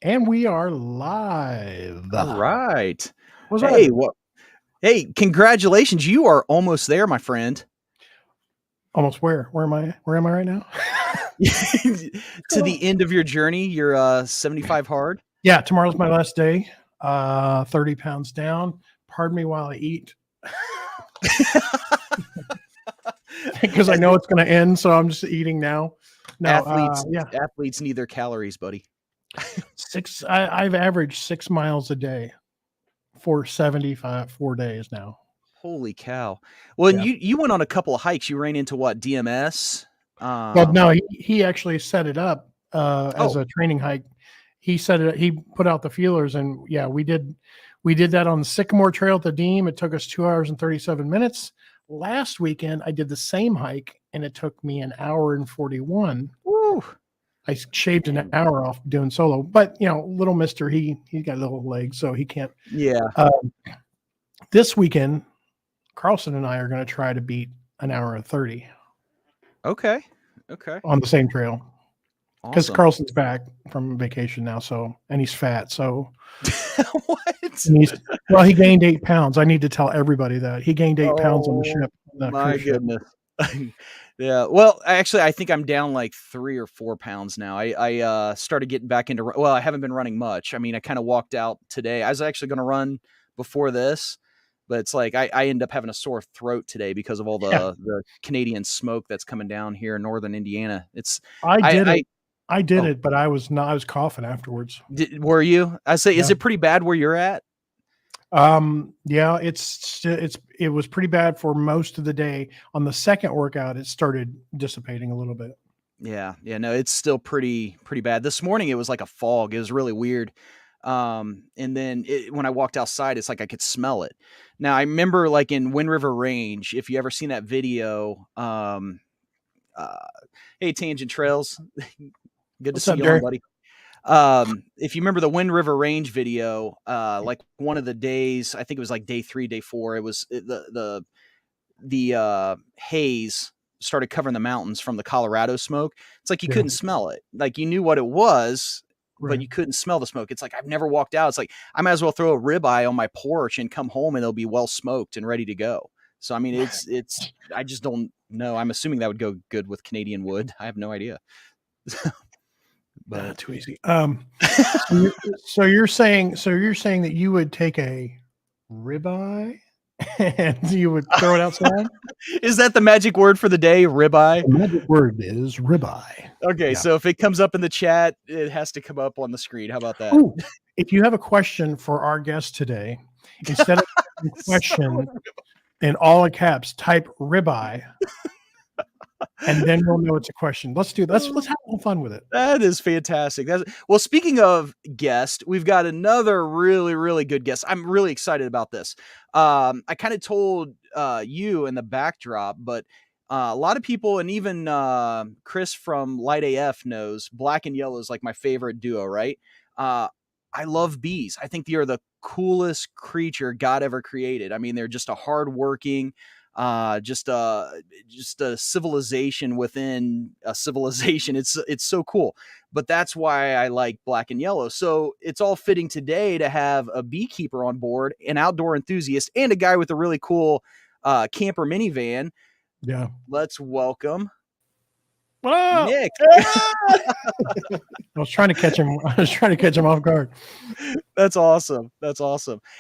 And we are live. All right. What's Hey, that? hey, congratulations. You are almost there, my friend. Almost where? Where am I? Where am I right now? To the end of your journey, you're 75 hard. Yeah, tomorrow's my last day. 30 pounds down. Pardon me while I eat. Because I know it's going to end, so I'm just eating now. No, Athletes need their calories, buddy. I've averaged 6 miles a day for 4 days now. Holy cow. Well, Yeah. you went on a couple of hikes. You ran into what, DMS? Well, no, he actually set it up as a training hike. He set it. He put out the feelers, and yeah, we did that on the Sycamore Trail at the Deem. It took us 2 hours and 37 minutes. Last weekend, I did the same hike, and it took me an hour and 41. Woo. I shaved an hour off doing solo, but little Mister, he's got little legs, so he can't. Yeah. This weekend, Carlson and I are going to try to beat an hour and 30. Okay. On the same trail. Because Awesome. Carlson's back from vacation now, and he's fat. So what? He gained 8 pounds. I need to tell everybody that he gained 8 pounds on the ship. My goodness. Yeah. Well, actually, I think I'm down like 3 or 4 pounds now. I started getting back into. Well, I haven't been running much. I mean, I kind of walked out today. I was actually going to run before this, but it's like I end up having a sore throat today because of all the Canadian smoke that's coming down here in northern Indiana. I did it, but I was coughing afterwards. Were you? I say, is it pretty bad where you're at? Yeah, it was pretty bad for most of the day. On the second workout, it started dissipating a little bit. Yeah. No, it's still pretty bad. This morning it was like a fog. It was really weird. And then when I walked outside, it's like I could smell it. Now I remember like in Wind River Range, if you ever seen that video, hey, Tangent Trails, good to see you, buddy. If you remember the Wind River Range video, like one of the days, I think it was like day 3, day 4, it was the haze started covering the mountains from the Colorado smoke. It's like you couldn't smell it. Like you knew what it was, but you couldn't smell the smoke. It's like I've never walked out. It's like I might as well throw a ribeye on my porch and come home and it'll be well smoked and ready to go. So I mean, it's I just don't know. I'm assuming that would go good with Canadian wood. I have no idea. But too easy. So you're saying that you would take a ribeye and you would throw it outside? Is that the magic word for the day, ribeye? The magic word is ribeye. Okay, so if it comes up in the chat, it has to come up on the screen. How about that? Ooh, if you have a question for our guest today, instead of question in all caps, type ribeye. And then we'll know it's a question. Let's do that. Let's have a little fun with it. That is fantastic. Well, speaking of guest, we've got another really, really good guest. I'm really excited about this. I kind of told you in the backdrop, but a lot of people, and even Chris from Light AF knows Black and Yellow is like my favorite duo, right? I love bees. I think they are the coolest creature God ever created. I mean, they're just a hardworking, just a civilization within a civilization. It's so cool, but that's why I like Black and Yellow. So it's all fitting today to have a beekeeper on board, an outdoor enthusiast, and a guy with a really cool camper minivan. Yeah. Let's welcome Nick. I was trying to catch him. Off guard. That's awesome.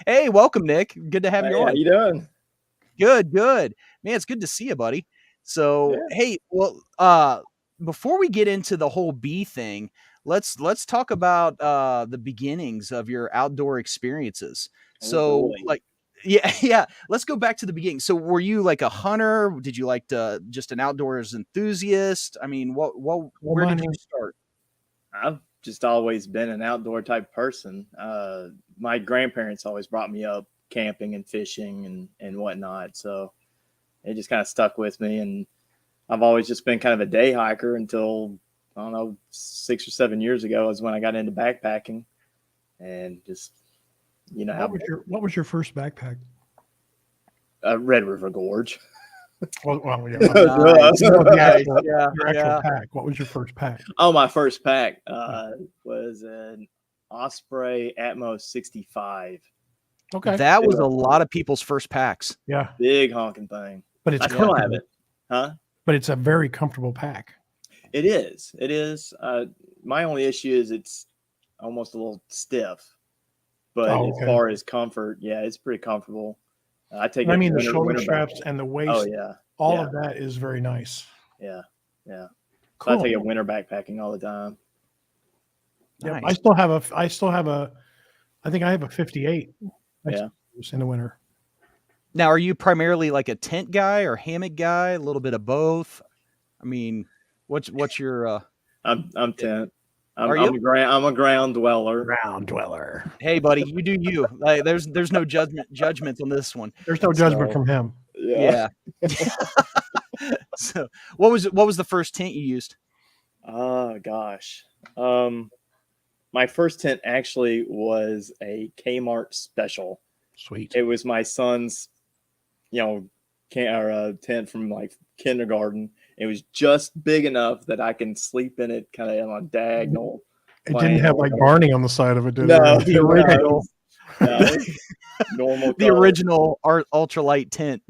Hey, welcome, Nick. Good to have you on. How you doing? Good. Man, it's good to see you, buddy. So, Hey, well, before we get into the whole bee thing, let's talk about the beginnings of your outdoor experiences. So, let's go back to the beginning. So, were you like a hunter? Did you like just an outdoors enthusiast? I mean, where did you start? I've just always been an outdoor type person. My grandparents always brought me up camping and fishing and whatnot. So it just kind of stuck with me. And I've always just been kind of a day hiker until, I don't know, 6 or 7 years ago is when I got into backpacking and just, what was your first backpack? Red River Gorge. Your actual pack. What was your first pack? Oh, my first pack was an Osprey Atmos 65. Okay. That was a lot of people's first packs. Yeah. Big honking thing. But it's I still have comfortable. it. Huh? But it's a very comfortable pack. It is. It is. My only issue is it's almost a little stiff. But as far as comfort, yeah, it's pretty comfortable. I take it. I mean, the shoulder straps and the waist. Oh yeah. All of that is very nice. Yeah. Yeah. Cool. So I take it winter backpacking all the time. Yeah. Nice. I still have a I think I have a 58. Yeah. In the winter. Now, are you primarily like a tent guy or hammock guy? A little bit of both? I mean, what's your I'm tent. I'm Are you? I'm a ground dweller. Ground dweller. Hey, buddy, you do you. Like, there's no judgment on this one. There's no judgment from him. Yeah. So, what was the first tent you used? Oh gosh. My first tent actually was a Kmart special. Sweet. It was my son's, tent from like kindergarten. It was just big enough that I can sleep in it kind of on a diagonal. It didn't have like Barney on the side of it, did No, it? The original. Normal. The original ultralight tent.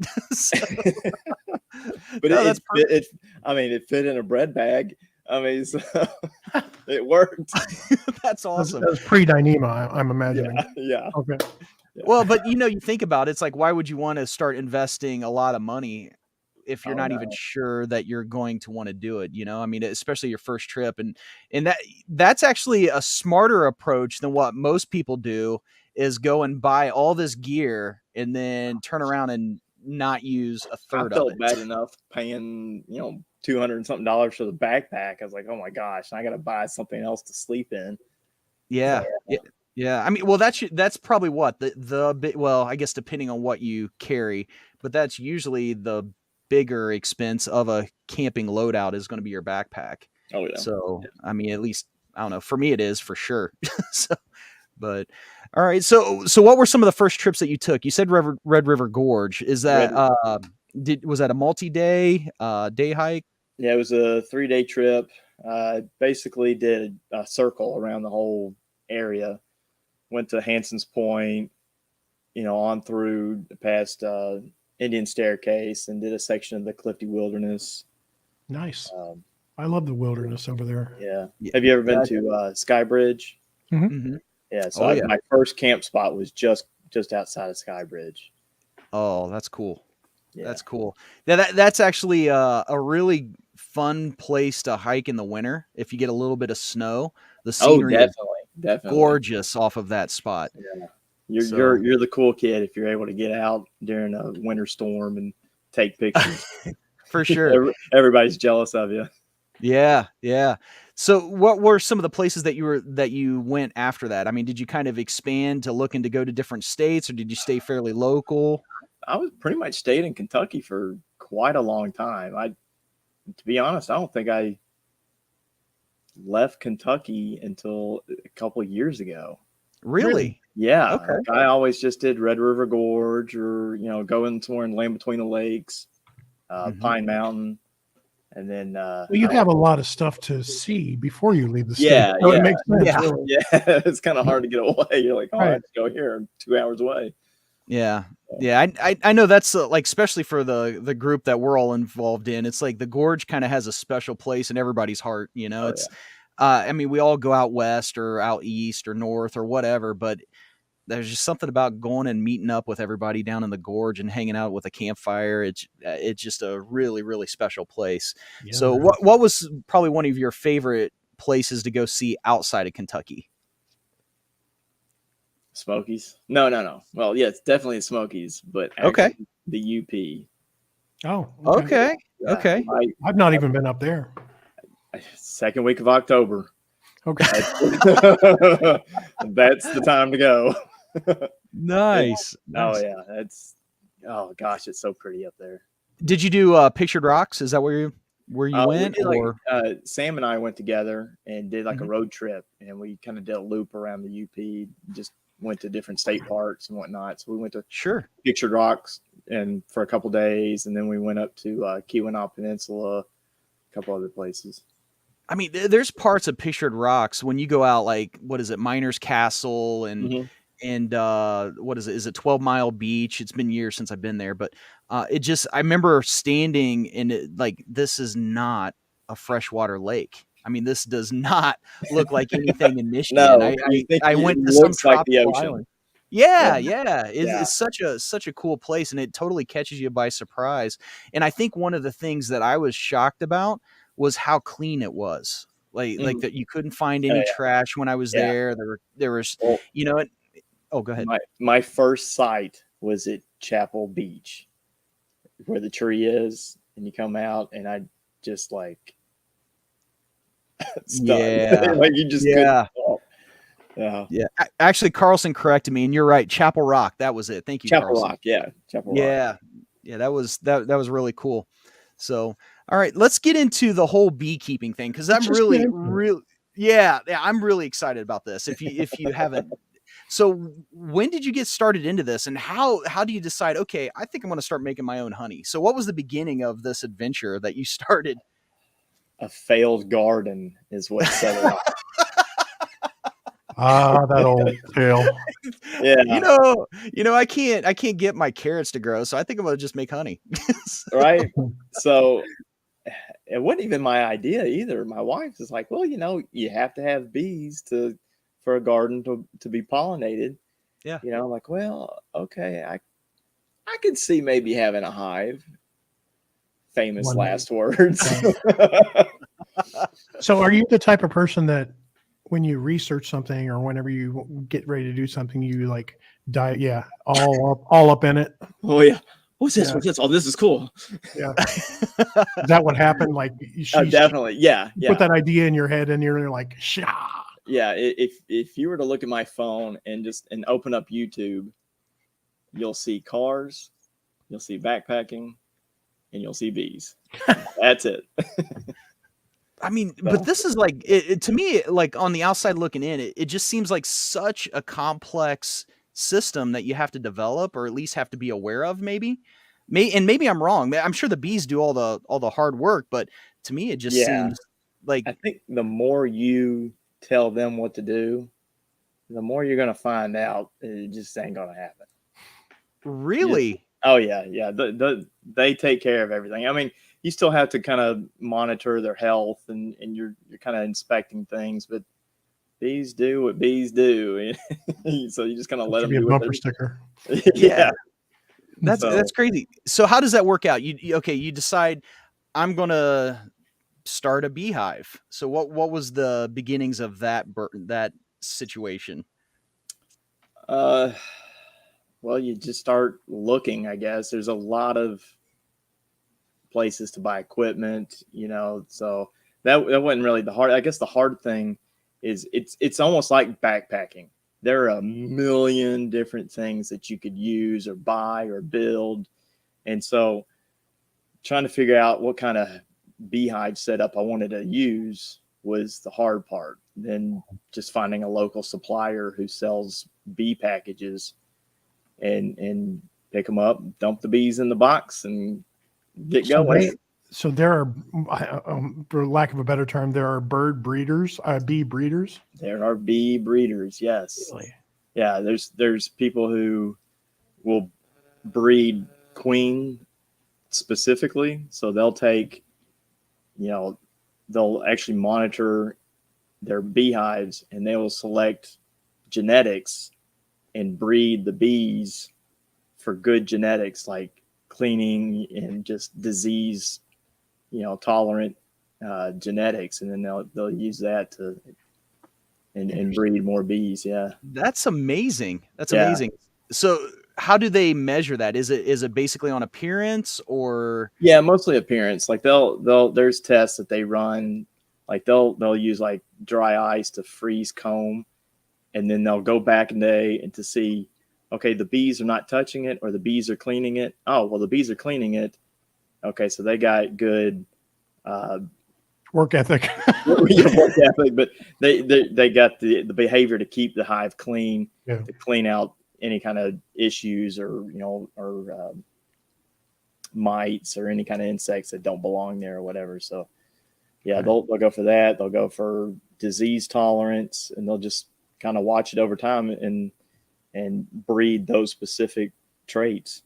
But it fit in a bread bag. I mean, so it worked. That's awesome. That was pre-Dyneema, I'm imagining. Yeah. Okay. Yeah. Well, but you think about it, it's like, why would you want to start investing a lot of money if you're not even sure that you're going to want to do it? I mean, especially your first trip, and that's actually a smarter approach than what most people do, is go and buy all this gear and then turn around and not use a third of it. I felt bad enough paying, $200 and something for the backpack. I was like, oh my gosh, I got to buy something else to sleep in. Yeah. Yeah. I mean, well, that's probably what the bit. Well, I guess depending on what you carry, but that's usually the bigger expense of a camping loadout is going to be your backpack. Oh yeah. So, I mean, at least, I don't know, for me it is for sure. But all right. So what were some of the first trips that you took? You said Red River Gorge. Is that, was that a multi-day, day hike? Yeah, it was a 3-day trip. Basically did a circle around the whole area. Went to Hanson's Point, on through past Indian Staircase, and did a section of the Clifty Wilderness. Nice. I love the wilderness over there. Yeah. Have you ever been to Sky Bridge? Mm-hmm. Mm-hmm. Yeah. So my first camp spot was just outside of Sky Bridge. Oh, that's cool. Yeah. That's cool. Yeah, that's actually a really fun place to hike in the winter. If you get a little bit of snow, the scenery is definitely gorgeous off of that spot. Yeah. You're the cool kid if you're able to get out during a winter storm and take pictures. For sure. Everybody's jealous of you. Yeah, yeah. So what were some of the places that you went after that? I mean, did you kind of expand to looking to go to different states, or did you stay fairly local? I was pretty much stayed in Kentucky for quite a long time. To be honest, I don't think I left Kentucky until a couple of years ago. Really? Yeah. Okay. Like I always just did Red River Gorge, or going somewhere in Land Between the Lakes, Pine Mountain, and then. Well, you have a lot of stuff to see before you leave the state. Yeah, so it makes sense. Yeah. Really. Yeah, it's kind of hard to get away. You're like, Right. I just go here, I'm 2 hours away. Yeah. Yeah. I know that's like, especially for the group that we're all involved in, it's like the Gorge kind of has a special place in everybody's heart. I mean, we all go out west or out east or north or whatever, but there's just something about going and meeting up with everybody down in the Gorge and hanging out with a campfire. It's just a really, really special place. Yeah, so what was probably one of your favorite places to go see outside of Kentucky? Smokies? No. Well, yeah, it's definitely the Smokies, but Okay. The UP. Oh, Okay. Yeah, Okay. I've not even been up there. Second week of October. Okay. That's the time to go. Nice. Oh yeah, oh gosh, it's so pretty up there. Did you do Pictured Rocks? Is that where you went? Or Sam and I went together and did like a road trip, and we kind of did a loop around the UP. Just went to different state parks and whatnot. So we went to Pictured Rocks and for a couple days, and then we went up to Keweenaw Peninsula, a couple other places. I mean, there's parts of Pictured Rocks when you go out, like, what is it, Miners Castle and what is it? Is it 12 Mile Beach? It's been years since I've been there, but it just I remember standing and like this is not a freshwater lake. I mean, this does not look like anything in Michigan. No, you think I it went to some looks like the tropical ocean. island. Yeah. Yeah, yeah. Yeah. It's such a cool place, and it totally catches you by surprise. And I think one of the things that I was shocked about was how clean it was. Like that you couldn't find Oh, any yeah. trash when I was Yeah. there. There was, Well, you know, oh, go ahead. my first sight was at Chapel Beach, where the tree is, and you come out, and I just like stunned. Yeah. Like you just couldn't stop. Yeah. Yeah. Actually, Carlson corrected me, and you're right. Chapel Rock. That was it. Thank you, Chapel Carlson. Rock. Yeah. Chapel Rock. Yeah. Yeah. That was really cool. So, all right, let's get into the whole beekeeping thing because I'm really, I'm really excited about this. If you haven't, so when did you get started into this, and how do you decide? Okay, I think I'm going to start making my own honey. So, what was the beginning of this adventure that you started? A failed garden is what set it off. That old tale. Yeah. I can't get my carrots to grow, so I think I'm gonna just make honey. Right. So it wasn't even my idea either. My wife is like, well, you have to have bees for a garden to be pollinated. Yeah. I'm like, well, okay, I could see maybe having a hive. Famous last words. So are you the type of person that when you research something or whenever you get ready to do something, you like all up in it? Oh yeah. What's this? Yeah. What's this? Oh, this is cool. Yeah. Is that what happened? Like definitely. Yeah. You put that idea in your head and you're like, Shah. Yeah. If you were to look at my phone and open up YouTube, you'll see cars, you'll see backpacking, and you'll see bees. That's it. I mean, but this is like it to me, like on the outside looking in, it just seems like such a complex system that you have to develop or at least have to be aware of. Maybe I'm wrong. I'm sure the bees do all the hard work, but to me, it just seems like I think the more you tell them what to do, the more you're gonna find out it just ain't gonna happen. Really? Oh yeah. They take care of everything. I mean, you still have to kind of monitor their health and you're kind of inspecting things, but bees do what bees do. So you just kind of let them be a do bumper sticker. Yeah. That's crazy. So how does that work out? You decide I'm going to start a beehive. So what was the beginnings of that situation? Well, you just start looking, I guess. There's a lot of places to buy equipment, so that wasn't really the hard. I guess the hard thing is it's almost like backpacking. There are a million different things that you could use or buy or build, and so trying to figure out what kind of beehive setup I wanted to use was the hard part. Then just finding a local supplier who sells bee packages and pick them up, dump the bees in the box, and get going. So there are, for lack of a better term, there are bee breeders. There are bee breeders, yes. Really? Yeah, there's people who will breed queen specifically. So they'll take, they'll actually monitor their beehives and they will select genetics and breed the bees for good genetics, like cleaning and just disease, tolerant genetics, and then they'll use that to and breed more bees. Yeah, that's amazing. Amazing. So how do they measure that? Is it basically on appearance or? Yeah, mostly appearance. Like there's tests that they run. Like they'll use like dry ice to freeze comb, and then they'll go back and to see, okay, the bees are not touching it or the bees are cleaning it. Oh, well, the bees are cleaning it. Okay, so they got good work ethic. Work ethic, but they got the behavior to keep the hive clean, to clean out any kind of issues or mites or any kind of insects that don't belong there or whatever. So Yeah, Okay. they'll go for that. They'll go for disease tolerance, and they'll just kind of watch it over time and breed those specific traits.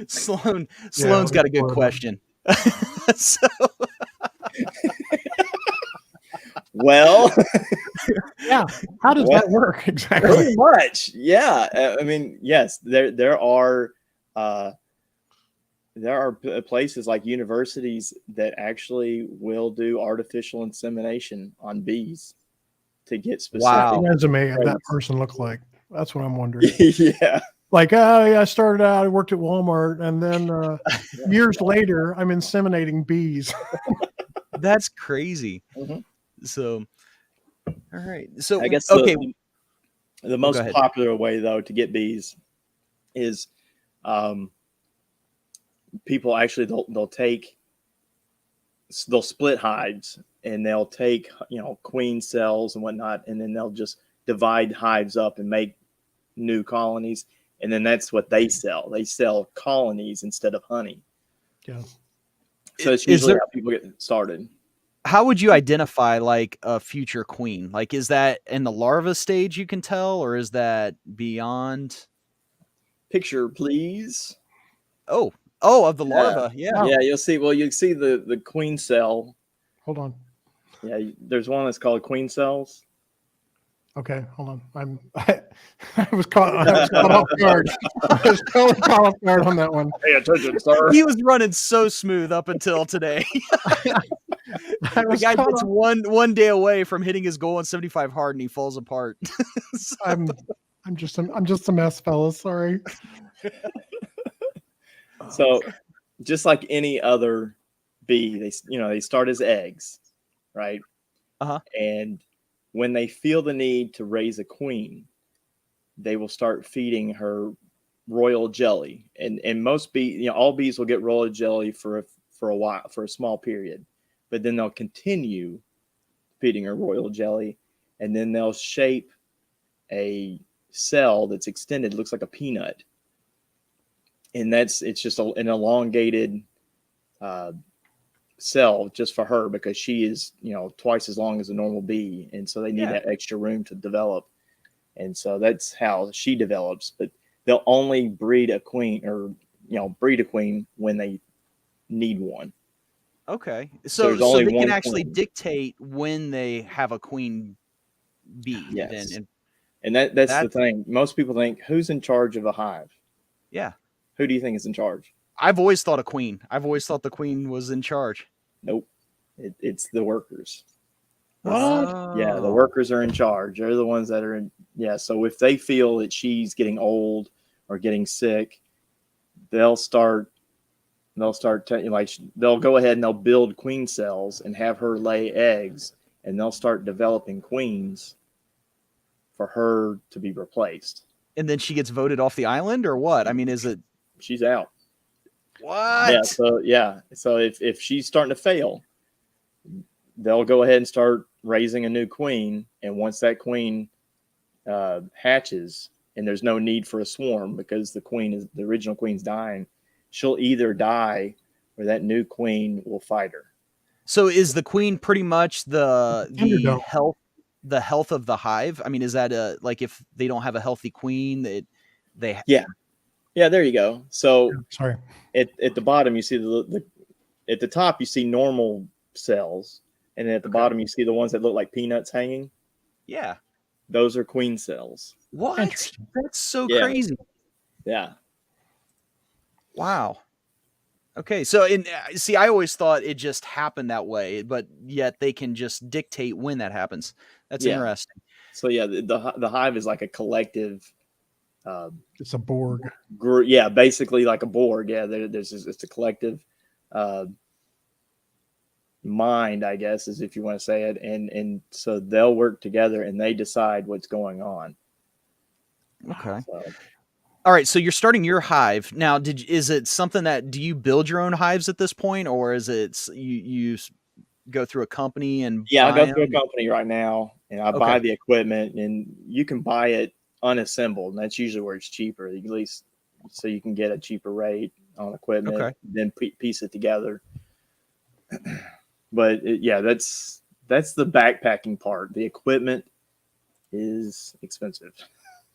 Sloan Yeah, Sloan's got a good Florida. question. So Well, Yeah. How does Well, that work exactly? pretty much, yeah. I mean, yes, there are places like universities that actually will do artificial insemination on bees to get specific Wow. Resume of that traits. person look like? That's what I'm wondering. Yeah, Like, oh yeah, I started out, I worked at Walmart, and then years later, I'm inseminating bees. That's crazy. Mhm. So all right. So I guess okay. the Go most ahead. popular way though to get bees is um, people actually they'll split hives and they'll take queen cells and whatnot, and then they'll just divide hives up and make new colonies, and then that's what they sell. They sell colonies instead of honey. Yeah. So it's Is usually there how people get started. how would you identify like a future queen? Like is that in the larva stage you can tell, or is that beyond? Picture, please. Oh, of the Yeah, larva. Yeah. Wow. yeah. You'll see. Well, you see the queen cell. Hold on. Yeah, there's one that's called queen cells. Okay, hold on. I was caught off guard. I was totally caught off guard on that one. Pay attention, sir. He was running so smooth up until today. I The was guy caught gets off. one day away from hitting his goal on 75 hard and he falls apart. So- I'm just a mess, fellas. Sorry. So, just like any other bee, they start as eggs, right? Uh-huh. And when they feel the need to raise a queen, they will start feeding her royal jelly. And most bees, all bees will get royal jelly for a while, for a small period, but then they'll continue feeding her royal jelly, and then they'll shape a cell that's extended, looks like a peanut, and it's just an elongated cell just for her because she is twice as long as a normal bee, and so they need that extra room to develop, and so that's how she develops. But they'll only breed a queen when they need one. Okay. So there's So only they can one actually queen. dictate when they have a queen bee then. Yes, And and that's the that's thing. Most people think, who's in charge of a hive? yeah. Who do you think is in charge? I've always thought a queen. I've always thought the queen was in charge. Nope, it's the workers. What? Yeah, the Oh. workers are in charge. They're the ones that are in. Yeah, so if they feel that she's getting old or getting sick, they'll start. They'll go ahead and they'll build queen cells and have her lay eggs, and they'll start developing queens for her to be replaced. And then she gets voted off the island or what? I mean, is it She's out. what? So if she's starting to fail, they'll go ahead and start raising a new queen, and once that queen hatches, and there's no need for a swarm because the original queen's dying, she'll either die or that new queen will fight her. So is the queen pretty much the Thunderdome. health of the hive? I mean, is that like if they don't have a healthy queen, they Yeah, there you go. So Sorry. at the bottom you see the at the top you see normal cells, and then at the bottom you see the ones that look like peanuts hanging. yeah. Those are queen cells. What? Interesting. That's so Yeah. crazy. Yeah. Wow. Okay, so see, I always thought it just happened that way, but yet they can just dictate when that happens. That's Yeah. interesting. So yeah, the hive is like a collective It's a Borg. group. Yeah, basically like a Borg. Yeah, it's a collective mind, I guess, is if you want to say it, and so they'll work together and they decide what's going on. Okay. So, All right, so you're starting your hive now. Is it something that do you build your own hives at this point, or is it you go through a company and yeah, I buy go through a them? company right now, and I Okay. buy the equipment, and you can buy it unassembled, and that's usually where it's cheaper, at least, so you can get a cheaper rate on equipment, Okay. then piece it together. But yeah, that's the backpacking part. The equipment is expensive.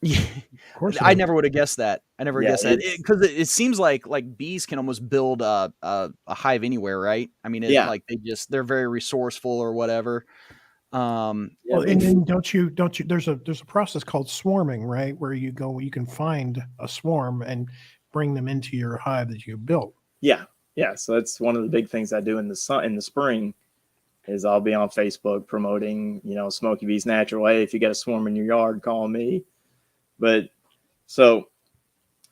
Yeah, Of course it I is. never would have guessed that. I never Yeah, guessed that because it seems like bees can almost build a hive anywhere, right? I mean, Yeah. like they're very resourceful or whatever. Yeah, Well, and then don't you there's a process called swarming, right? Where you can find a swarm and bring them into your hive that you built. yeah. So that's one of the big things I do in the spring is I'll be on Facebook promoting, Smokeybeesnatural. Hey, if you got a swarm in your yard, call me. But so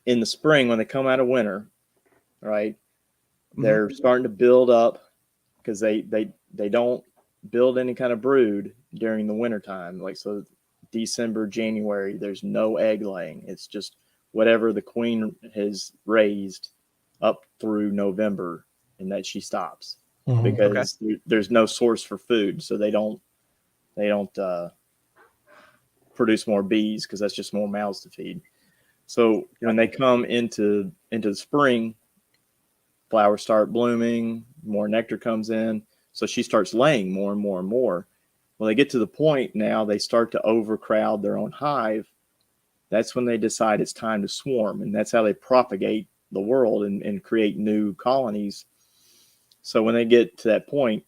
in the spring, when they come out of winter, right, they're starting to build up because they don't build any kind of brood during the winter time. Like, so December, January, there's no egg laying. It's just whatever the queen has raised up through November, and that she stops because there's no source for food. So they don't produce more bees because that's just more mouths to feed. So when they come into the spring, flowers start blooming, more nectar comes in. So she starts laying more and more and more. Well, they get to the point now they start to overcrowd their own hive. That's when they decide it's time to swarm. And that's how they propagate the world and create new colonies. So when they get to that point,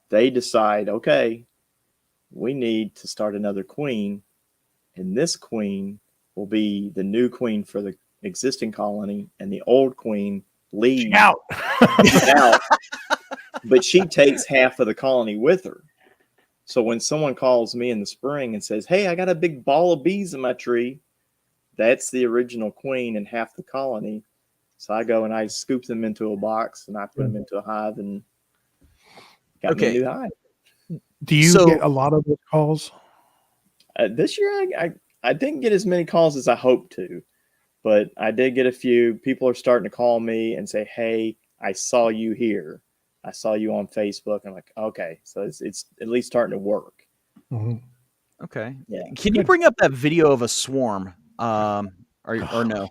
they decide, okay, we need to start another queen. And this queen will be the new queen for the existing colony. And the old queen leaves out. But she takes half of the colony with her. So when someone calls me in the spring and says, hey, I got a big ball of bees in my tree, that's the original queen and half the colony. So I go and I scoop them into a box and I put them into a hive and got me a new hive. Do you get a lot of those calls? This year, I didn't get as many calls as I hoped to, but I did get a few. People are starting to call me and say, hey, I saw you here. I saw you on Facebook. I'm like, okay, so it's at least starting to work. Okay. Yeah. Can you bring up that video of a swarm? Or no?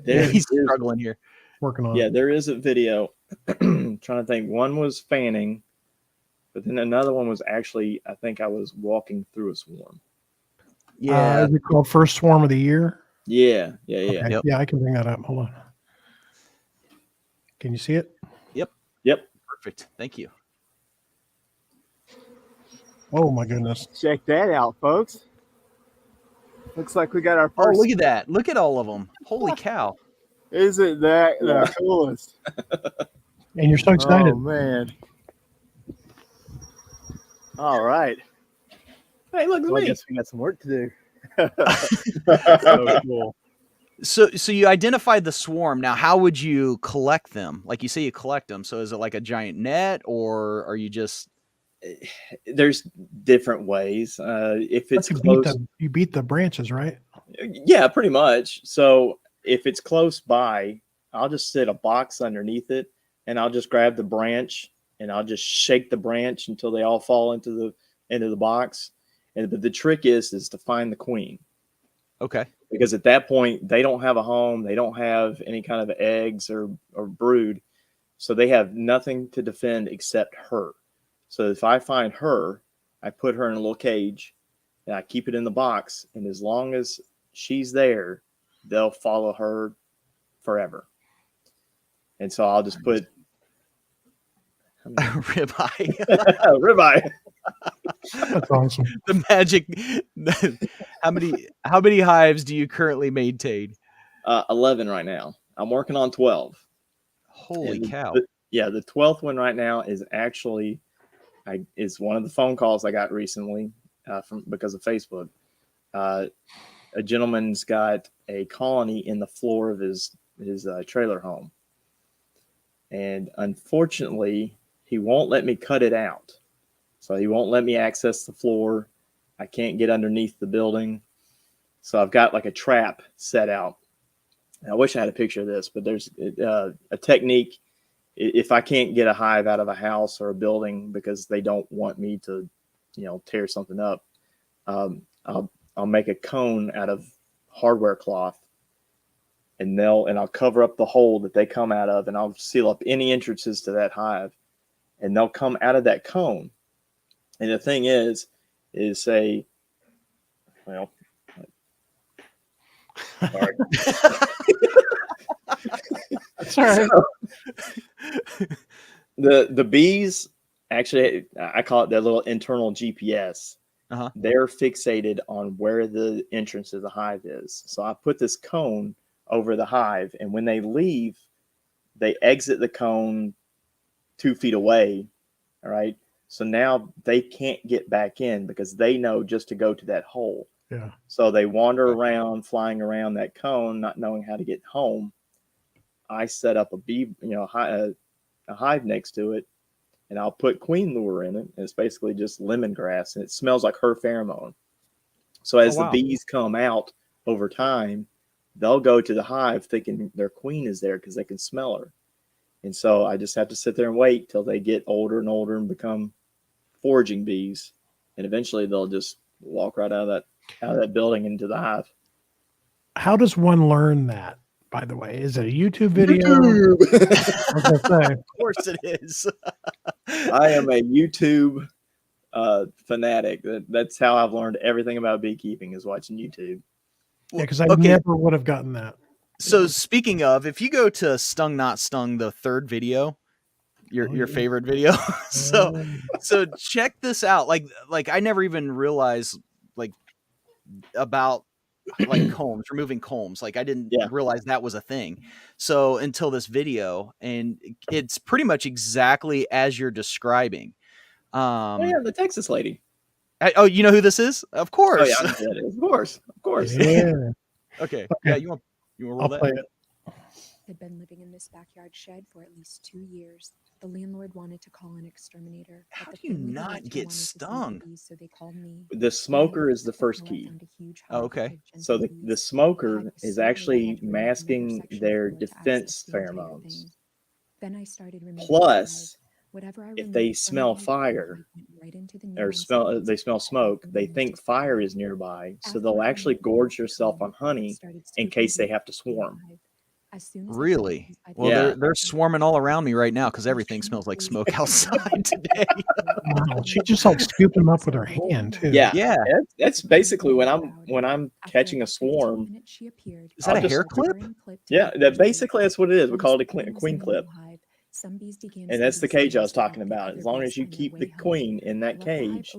He's struggling here. Working on. Yeah, there is a video. I'm trying to think. One was fanning, but then another one was actually, I think I was walking through a swarm. Yeah. Is it called First Swarm of the Year? Yeah. Okay. Yep. Yeah, I can bring that up. Hold on. Can you see it? Yep. Perfect. Thank you. Oh my goodness. Check that out, folks. Looks like we got our first. Oh, look at that. Look at all of them. Holy cow. Isn't that the coolest? And you're so excited. Oh, man. All right. Hey, look at me. I guess we got some work to do. So cool. So you identified the swarm. Now, how would you collect them? Like you say, you collect them. So is it like a giant net, or are you just? There's different ways. If it's close, you beat the branches, right? Yeah, pretty much. So if it's close by, I'll just set a box underneath it, and I'll just grab the branch and I'll just shake the branch until they all fall into the box. But the trick is to find the queen. Okay. Because at that point, they don't have a home. They don't have any kind of eggs or brood. So they have nothing to defend except her. So if I find her, I put her in a little cage and I keep it in the box. And as long as she's there, they'll follow her forever. And so I'll just put ribeye. Ribeye. That's awesome. The magic. How many hives do you currently maintain? 11 right now. I'm working on 12. Holy cow. The 12th one right now is actually is one of the phone calls I got recently because of Facebook. A gentleman's got a colony in the floor of his trailer home. And unfortunately, he won't let me cut it out. So he won't let me access the floor. I can't get underneath the building. So I've got like a trap set out. And I wish I had a picture of this, but there's a technique. If I can't get a hive out of a house or a building because they don't want me to, tear something up, I'll make a cone out of hardware cloth, and I'll cover up the hole that they come out of, and I'll seal up any entrances to that hive. and they'll come out of that cone. And the thing is say, well, sorry. That's all right. So, the bees, actually, I call it their little internal GPS. They're fixated on where the entrance to the hive is. So I put this cone over the hive, and when they leave, they exit the cone 2 feet away. All right. So now they can't get back in because they know just to go to that hole. Yeah. So they wander around, flying around that cone, not knowing how to get home. I set up a bee, a hive next to it, and I'll put queen lure in it. And it's basically just lemongrass, and it smells like her pheromone. So as the bees come out over time, they'll go to the hive thinking their queen is there because they can smell her. And so I just have to sit there and wait till they get older and older and become foraging bees. And eventually they'll just walk right out of that building into the hive. How does one learn that, by the way? Is it a YouTube video? Of course it is. I am a YouTube fanatic. That's how I've learned everything about beekeeping, is watching YouTube. Yeah, because I never would have gotten that. So speaking of, if you go to Stung Not Stung, the third video, your favorite video, so check this out. Like I never even realized about combs, removing combs. Like I didn't realize that was a thing. So until this video, and it's pretty much exactly as you're describing. The Texas lady. You know who this is? Of course. Oh yeah, of course. Yeah. Okay. Yeah, you want to roll that? Play it. Had been living in this backyard shed for at least 2 years. The landlord wanted to call an exterminator. How do you not get stung? So they called me. The smoker is the first key. Oh, okay. So the smoker is actually masking their defense pheromones. Then I started Plus, if they smell fire or they smell smoke, they think fire is nearby. So they'll actually gorge themselves on honey in case they have to swarm. Really? Well, they're swarming all around me right now because everything smells like smoke outside today. Wow, she just like scooped them up with her hand too. Yeah. That's basically when I'm catching a swarm. Is that a hair clip? Yeah, that's what it is. We call it a queen clip. And that's the cage I was talking about. As long as you keep the queen in that cage,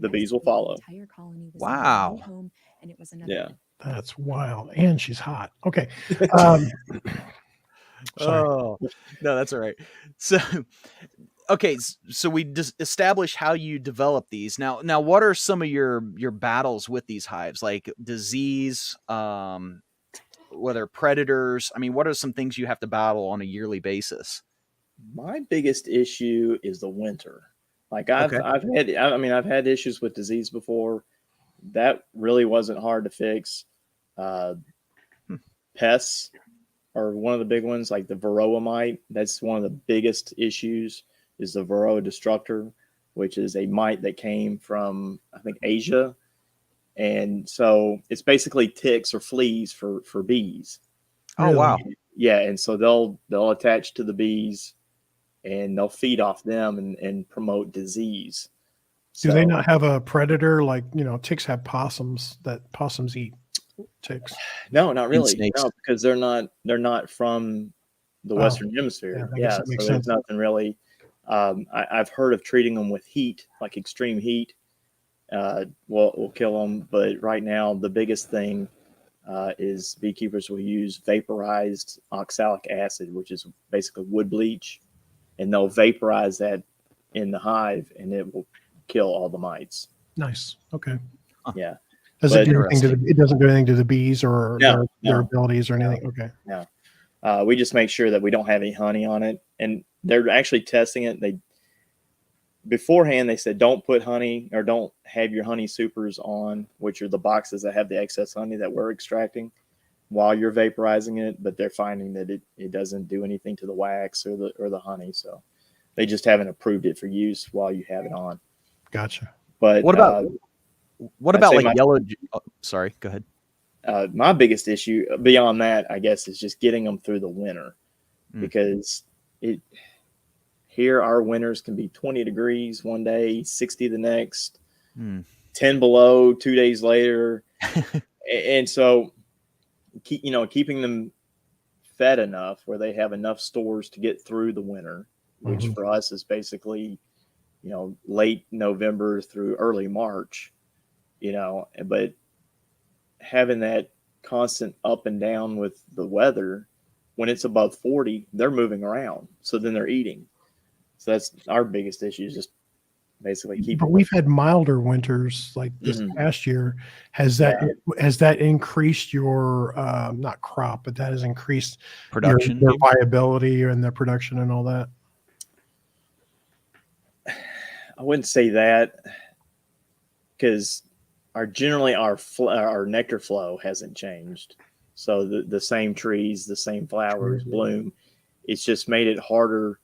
the bees will follow. Wow. Yeah. That's wild. And she's hot. Okay. Oh, no, that's all right. So, okay. So we just established how you develop these. Now, what are some of your battles with these hives? Like disease, whether predators? I mean, what are some things you have to battle on a yearly basis? My biggest issue is the winter. Like I've had issues with disease before. That really wasn't hard to fix. Pests are one of the big ones, like the varroa mite. That's one of the biggest issues, is the varroa destructor, which is a mite that came from, I think, Asia. And so it's basically ticks or fleas for bees. Oh, wow. Yeah. And so they'll attach to the bees and they'll feed off them and promote disease. Do they not have a predator? Like, ticks have possums, that possums eat ticks. No, not really. No, because they're not from the Western Hemisphere. Yeah, so there's nothing really. I've heard of treating them with heat, like extreme heat. Will kill them. But right now, the biggest thing is beekeepers will use vaporized oxalic acid, which is basically wood bleach, and they'll vaporize that in the hive, and it will kill all the mites. Nice. Okay. Yeah. Does it do anything it doesn't do anything to the bees or their abilities or anything? Okay. No. We just make sure that we don't have any honey on it, and they're actually testing it. Beforehand they said don't put honey, or don't have your honey supers on, which are the boxes that have the excess honey that we're extracting, while you're vaporizing it. But they're finding that it doesn't do anything to the wax or the honey, so they just haven't approved it for use while you have it on. Gotcha. But what about like yellow? Sorry, go ahead. My biggest issue beyond that, I guess, is just getting them through the winter, because Here, our winters can be 20 degrees one day, 60 the next, Hmm. 10 below 2 days later. And so, keeping them fed enough where they have enough stores to get through the winter, which Mhm. for us is basically, late November through early March, but having that constant up and down with the weather, when it's above 40, they're moving around. So then they're eating. So that's our biggest issue, is just basically keeping But we've had milder winters like this Mhm. past year. Has that increased your not crop, but that has increased Production, their maybe? viability and their production and all that? I wouldn't say that, because our nectar flow hasn't changed. So the same trees, the same flowers bloom. It's just made it harder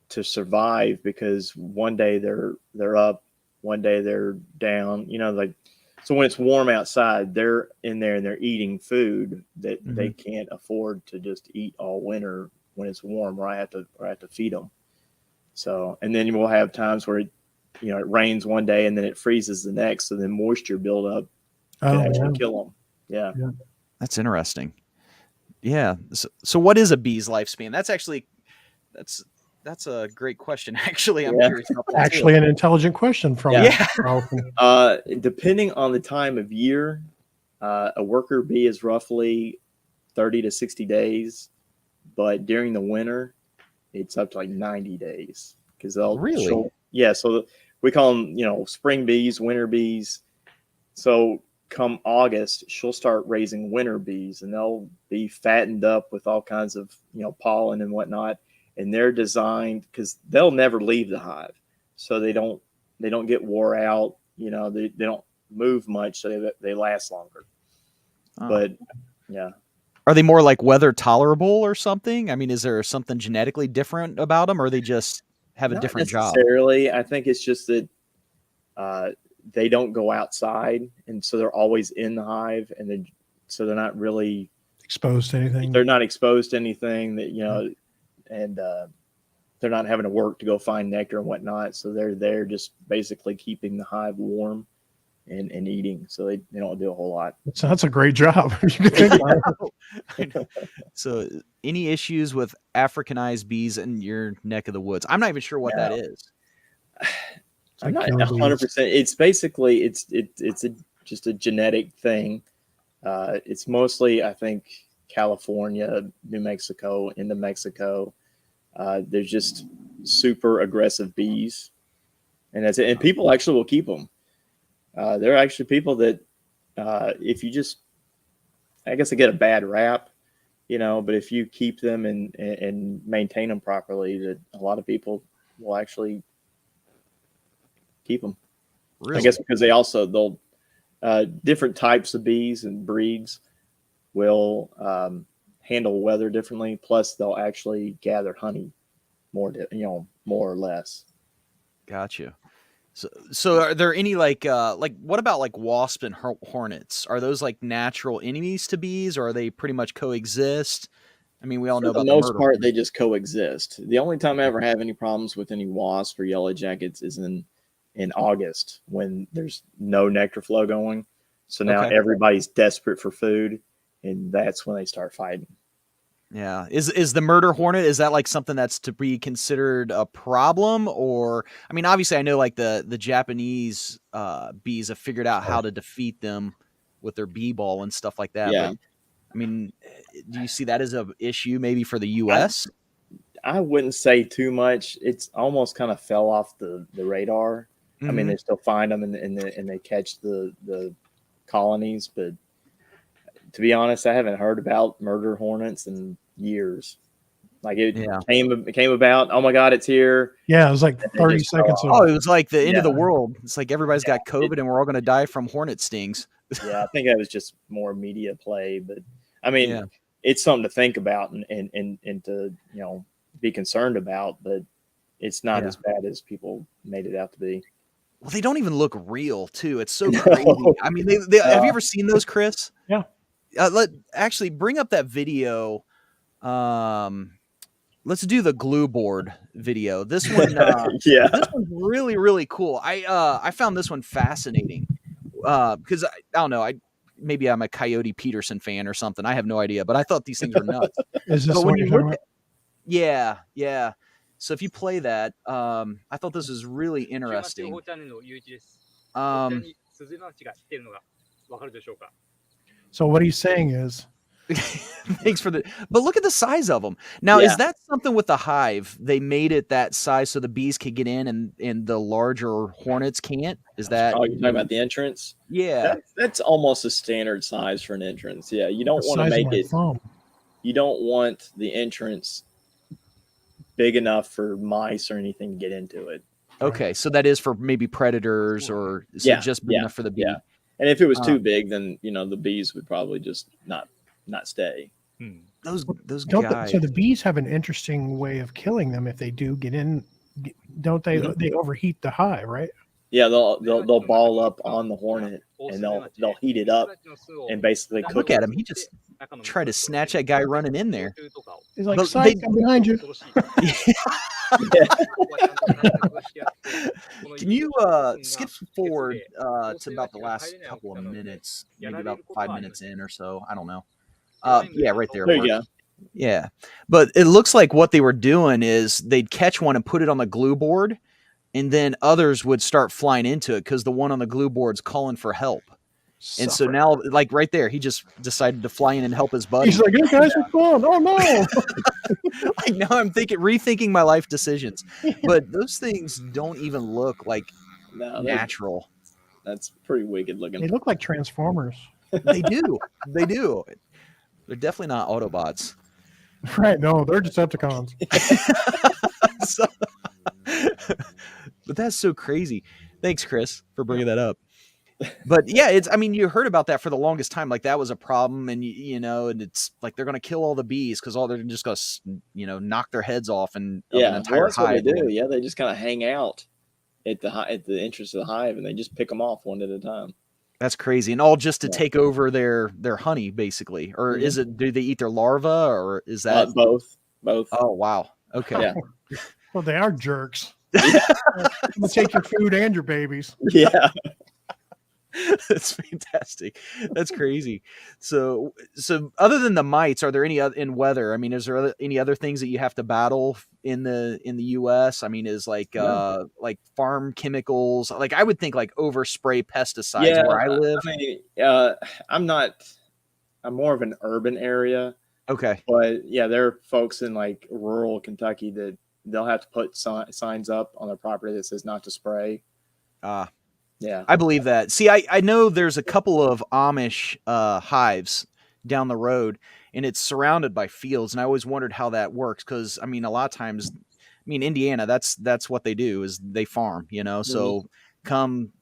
to survive, because one day they're up, one day they're down. So when it's warm outside, they're in there and they're eating food that they can't afford to just eat all winter. When it's warm, I have to feed them. So, and then we'll have times where it rains one day and then it freezes the next, so then moisture buildup can actually kill them. Yeah. That's interesting. Yeah. So what is a bee's lifespan? That's a great question. Actually, I'm curious about that Actually, too. an intelligent question from Depending on the time of year, a worker bee is roughly 30 to 60 days, but during the winter, it's up to like 90 days, because Really? So we call them, spring bees, winter bees. So come August, she'll start raising winter bees, and they'll be fattened up with all kinds of, pollen and whatnot. And they're designed because they'll never leave the hive. So they don't get wore out. They don't move much, so they last longer. Oh. But yeah. Are they more like weather tolerable or something? I mean, is there something genetically different about them, or they just have a Not different job? necessarily. I think it's just that they don't go outside, and so they're always in the hive, and so they're not really exposed to anything. They're not exposed to anything that and they're not having to work to go find nectar and whatnot. So they're there just basically keeping the hive warm and eating. So they don't do a whole lot. That's a great job. So any issues with Africanized bees in your neck of the woods? I'm not even sure what that is. I'm not 100%. It's basically just a genetic thing. It's mostly, I think, California, New Mexico, into Mexico. There's just super aggressive bees, and that's it. And people actually will keep them. There are actually people that, if you just, I guess they get a bad rap, but if you keep them and maintain them properly, that a lot of people will actually keep them. Really? I guess because they'll different types of bees and breeds will handle weather differently. Plus, they'll actually gather honey more or less. Gotcha. So are there any like what about like wasps and hornets? Are those like natural enemies to bees, or are they pretty much coexist? I mean, we all know about the most murder part, hornet. they just coexist. The only time I ever have any problems with any wasp or yellow jackets is in August, when there's no nectar flow going. So now everybody's desperate for food, and that's when they start fighting. Yeah. Is the murder hornet, is that like something that's to be considered a problem? Or, I mean, obviously I know like the Japanese bees have figured out how to defeat them with their bee ball and stuff like that. Yeah. But I mean, do you see that as an issue maybe for the US? I wouldn't say too much. It's almost kind of fell off the radar. I mean, they still find them and they catch the colonies, but to be honest, I haven't heard about murder hornets in years. Like it came about. Oh my God, it's here! Yeah, it was like 30 seconds. It was like the end of the world. It's like everybody's got COVID and we're all going to die from hornet stings. Yeah, I think that was just more media play, but I mean, it's something to think about and to be concerned about, but it's not as bad as people made it out to be. Well, they don't even look real, too. It's so crazy. I mean, have you ever seen those, Chris? Yeah. Actually bring up that video. let's do the glue board video. This one, Yeah. this one's really, really cool. I found this one fascinating because I don't know. Maybe I'm a Coyote Peterson fan or something. I have no idea, but I thought these things were nuts. Is this But the when one you you're talking look about? yeah, yeah. So if you play that, I thought this was really interesting. So what he's saying is, Thanks for the. But look at the size of them. Now, Yeah. is that something with the hive? They made it that size so the bees could get in, and the larger hornets can't. Is that? Oh, you're talking about the entrance? Yeah. That's almost a standard size for an entrance. Yeah, you the don't want to size of make my it. thumb. You don't want the entrance big enough for mice or anything to get into it. Okay, so that is for maybe predators, or is it just big enough for the bee? Yeah. And if it was too big, then the bees would probably just not stay. Those Don't guys. so the bees have an interesting way of killing them if they do get in. Don't they? Mhm. They overheat the hive, right? Yeah, they'll ball up on the hornet and they'll heat it up and basically cook Look at it. him. He just tried to snatch that guy running in there. He's like, But "Psych, I'm behind you." Can you skip forward to about the last couple of minutes, maybe about 5 minutes in or so? I don't know. Yeah, right there. There you works. go. Yeah, but it looks like what they were doing is they'd catch one and put it on the glue board, and then others would start flying into it because the one on the glue board's calling for help. And so now, like right there, he just decided to fly in and help his buddy. He's like, "Hey guys, what's going on? Oh no!" Like now I'm rethinking my life decisions. But those things don't even look like No, natural. that's pretty wicked They looking. look like Transformers, They do. They do. They're definitely not Autobots. right? No, they're Decepticons. So- but that's so crazy. Thanks, Chris, for bringing that up. But yeah, you heard about that for the longest time. Like that was a problem, and and it's like they're going to kill all the bees because they're just going to, knock their heads off and of an entire that's what they hive. do. Yeah, they just kind of hang out at the entrance of the hive and they just pick them off one at a time. That's crazy, and all just to take over their honey, basically. Or is it? Do they eat their larva, or is that Both? Oh wow, okay. Yeah. Well, they are jerks. They'll take your food and your babies. Yeah. That's fantastic. That's crazy. So other than the mites, are there any other in weather? I mean, is there any other things that you have to battle in the U.S.? I mean, is like farm chemicals? Like I would think like overspray pesticides where I live. I mean, I'm more of an urban area. Okay. But yeah, there are folks in like rural Kentucky that they'll have to put signs up on their property that says not to spray. Yeah, I believe that. See, I know there's a couple of Amish hives down the road, and it's surrounded by fields. And I always wondered how that works because a lot of times, Indiana, that's what they do is they farm. So come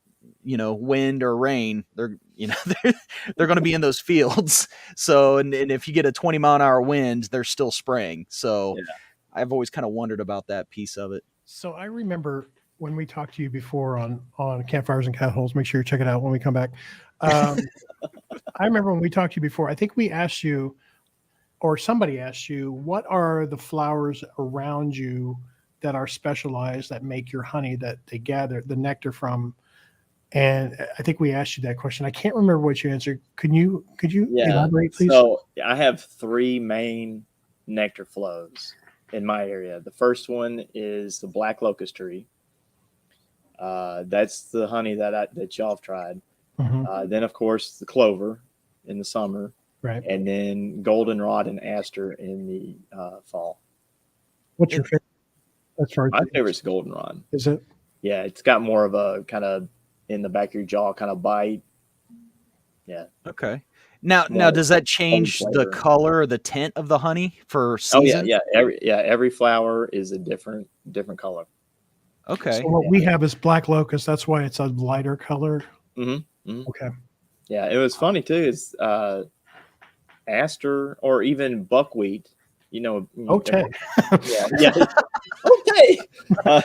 wind or rain, they're they're going to be in those fields. So and if you get a 20-mile-an-hour wind, they're still spraying. So I've always kind of wondered about that piece of it. So I remember when we talked to you before on Campfires and Cat Holes. Make sure you check it out when we come back. I remember when we talked to you before, I think we asked you, or somebody asked you, what are the flowers around you that are specialized that make your honey that they gather the nectar from? And I think we asked you that question. I can't remember what you answered. Could you elaborate, please? So I have 3 main nectar flows in my area. The first one is the black locust tree. That's the honey that y'all have tried. Mm-hmm. Then of course the clover in the summer, right? And then goldenrod and aster in the fall. What's your favorite? That's right. My favorite's goldenrod. Is it? Yeah, it's got more of a kind of in the back of your jaw kind of bite. Yeah. Okay. Now does that change the color or the tint of the honey for season? Oh yeah. Every flower is a different color. Okay. So what we have is black locust. That's why it's a lighter color. Mm-hmm. Mm-hmm. Okay. Yeah, it was funny too. Is aster or even buckwheat? Okay. Yeah. Okay.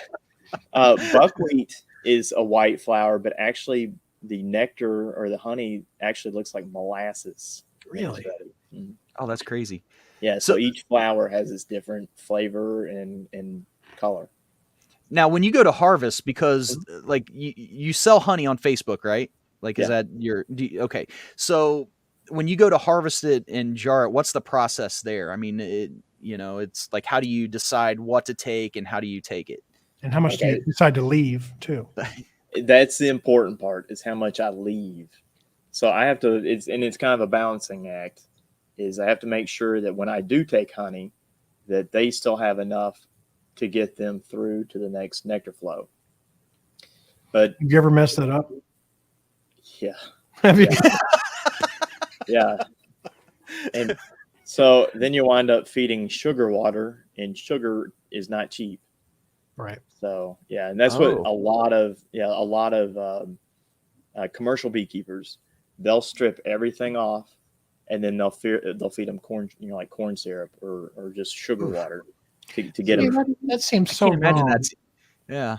Buckwheat is a white flower, but actually the nectar or the honey actually looks like molasses. Really? Mm-hmm. Oh, that's crazy. Yeah, so each flower has its different flavor and color. Now, when you go to harvest, because like you sell honey on Facebook, right? Like, is Yeah. that okay? So when you go to harvest it and jar it, what's the process there? I mean, it's like, how do you decide what to take and how do you take it? And how much do you decide to leave too? That's the important part, is how much I leave. So I have to, it's kind of a balancing act, is I have to make sure that when I do take honey, that they still have enough to get them through to the next nectar flow. But have you ever messed that up? Yeah. Have you? Yeah. And so then you wind up feeding sugar water, and sugar is not cheap. Right. So yeah, and that's what a lot of commercial beekeepers, they'll strip everything off, and then they'll feed them corn, like corn syrup or just sugar water to get them. That seems so Imagine wrong. that.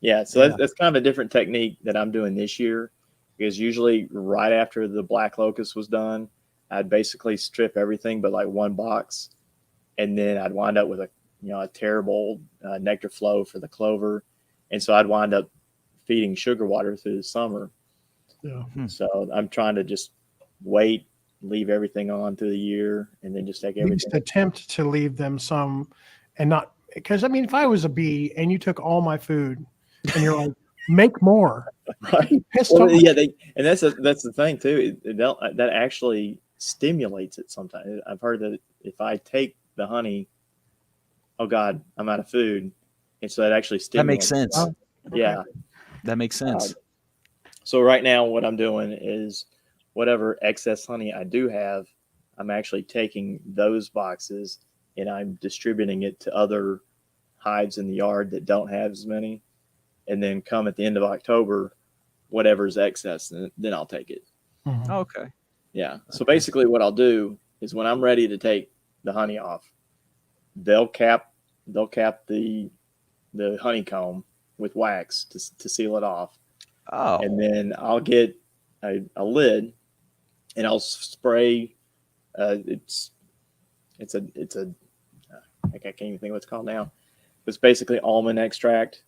Yeah. So that's kind of a different technique that I'm doing this year, because usually right after the black locust was done, I'd basically strip everything but like one box, and then I'd wind up with a terrible nectar flow for the clover, and so I'd wind up feeding sugar water through the summer. Yeah. So I'm trying to just wait, leave everything on through the year, and then just take everything. At least attempt to leave them some, and not, because I mean, if I was a bee and you took all my food and you're like, make more, right? Pissed off. Yeah, and that's the thing too. That actually stimulates it sometimes. I've heard that if I take the honey, oh God, I'm out of food, and so that actually stimulates. That makes sense. Yeah, that makes sense. So right now, what I'm doing is whatever excess honey I do have, I'm actually taking those boxes and I'm distributing it to other hives in the yard that don't have as many, and then come at the end of October, whatever's excess, then I'll take it. Mm-hmm. Okay. Yeah. So basically what I'll do is when I'm ready to take the honey off, they'll cap the honeycomb with wax to seal it off. Oh. And then I'll get a lid and I'll spray. It's a I can't even think what it's called now. It's basically almond extract.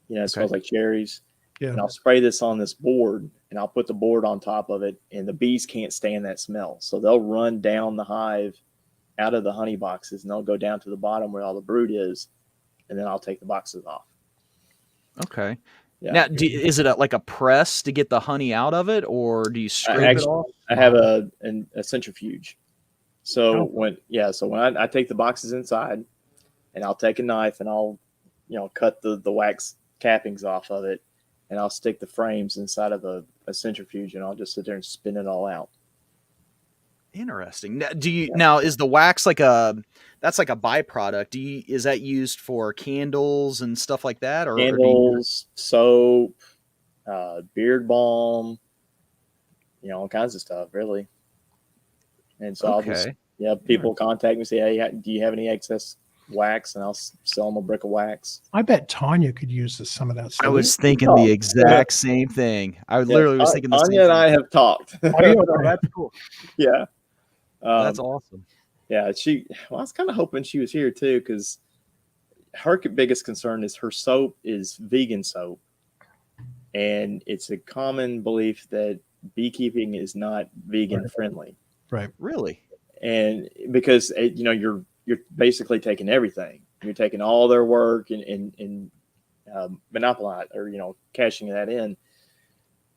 It smells like cherries. Yeah. And I'll spray this on this board, and I'll put the board on top of it, and the bees can't stand that smell. So they'll run down the hive out of the honey boxes, and they'll go down to the bottom where all the brood is, and then I'll take the boxes off. Okay. Yeah. Now, is it like a press to get the honey out of it, or do you scrape it off? I have a centrifuge. So when I take the boxes inside, and I'll take a knife and I'll cut the wax cappings off of it, and I'll stick the frames inside of a centrifuge, and I'll just sit there and spin it all out. Interesting. Now, is the wax that's like a byproduct? Is that used for candles and stuff like that, or candles, soap, beard balm, all kinds of stuff, really. And so people contact me, say, hey, do you have any excess wax? And I'll sell them a brick of wax. I bet Tanya could use some of that stuff. I was thinking the exact same thing. I literally was thinking the same thing. Tanya and I have talked. That's cool. Yeah. That's awesome. Yeah, I was kind of hoping she was here too, because her biggest concern is her soap is vegan soap. And it's a common belief that beekeeping is not vegan friendly. Right. Really? And because, you're basically taking everything. You're taking all their work and monopolize or, cashing that in.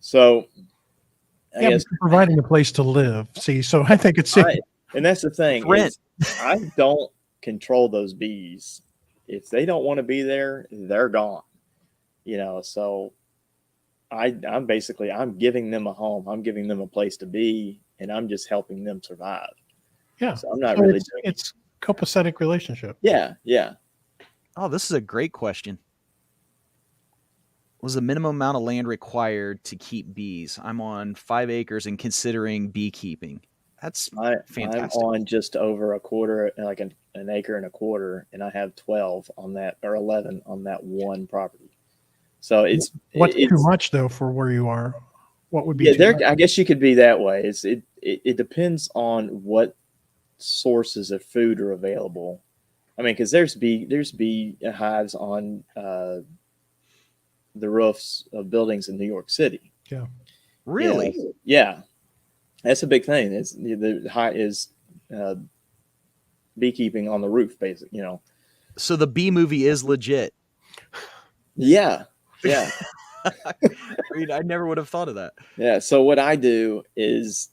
So I guess providing a place to live. See, so I think it's and that's the thing. I don't control those bees. If they don't want to be there, they're gone. So I'm giving them a home. I'm giving them a place to be, and I'm just helping them survive. Yeah. So I'm not really. It's copacetic relationship. Yeah. Yeah. Oh, this is a great question. Was the minimum amount of land required to keep bees? I'm on 5 acres and considering beekeeping. That's fantastic. I'm on just over a quarter, like an acre and a quarter, and I have 12 on that, or 11 on that one property. So it's too much though for where you are. What would be? I guess you could be that way. It depends on what sources of food are available. I mean, because there's bee hives on the roofs of buildings in New York City. Yeah. Really? Yeah, that's a big thing. It's the high is beekeeping on the roof, basically. So the bee movie is legit. Yeah, yeah, I mean, I never would have thought of that. yeah. So what I do is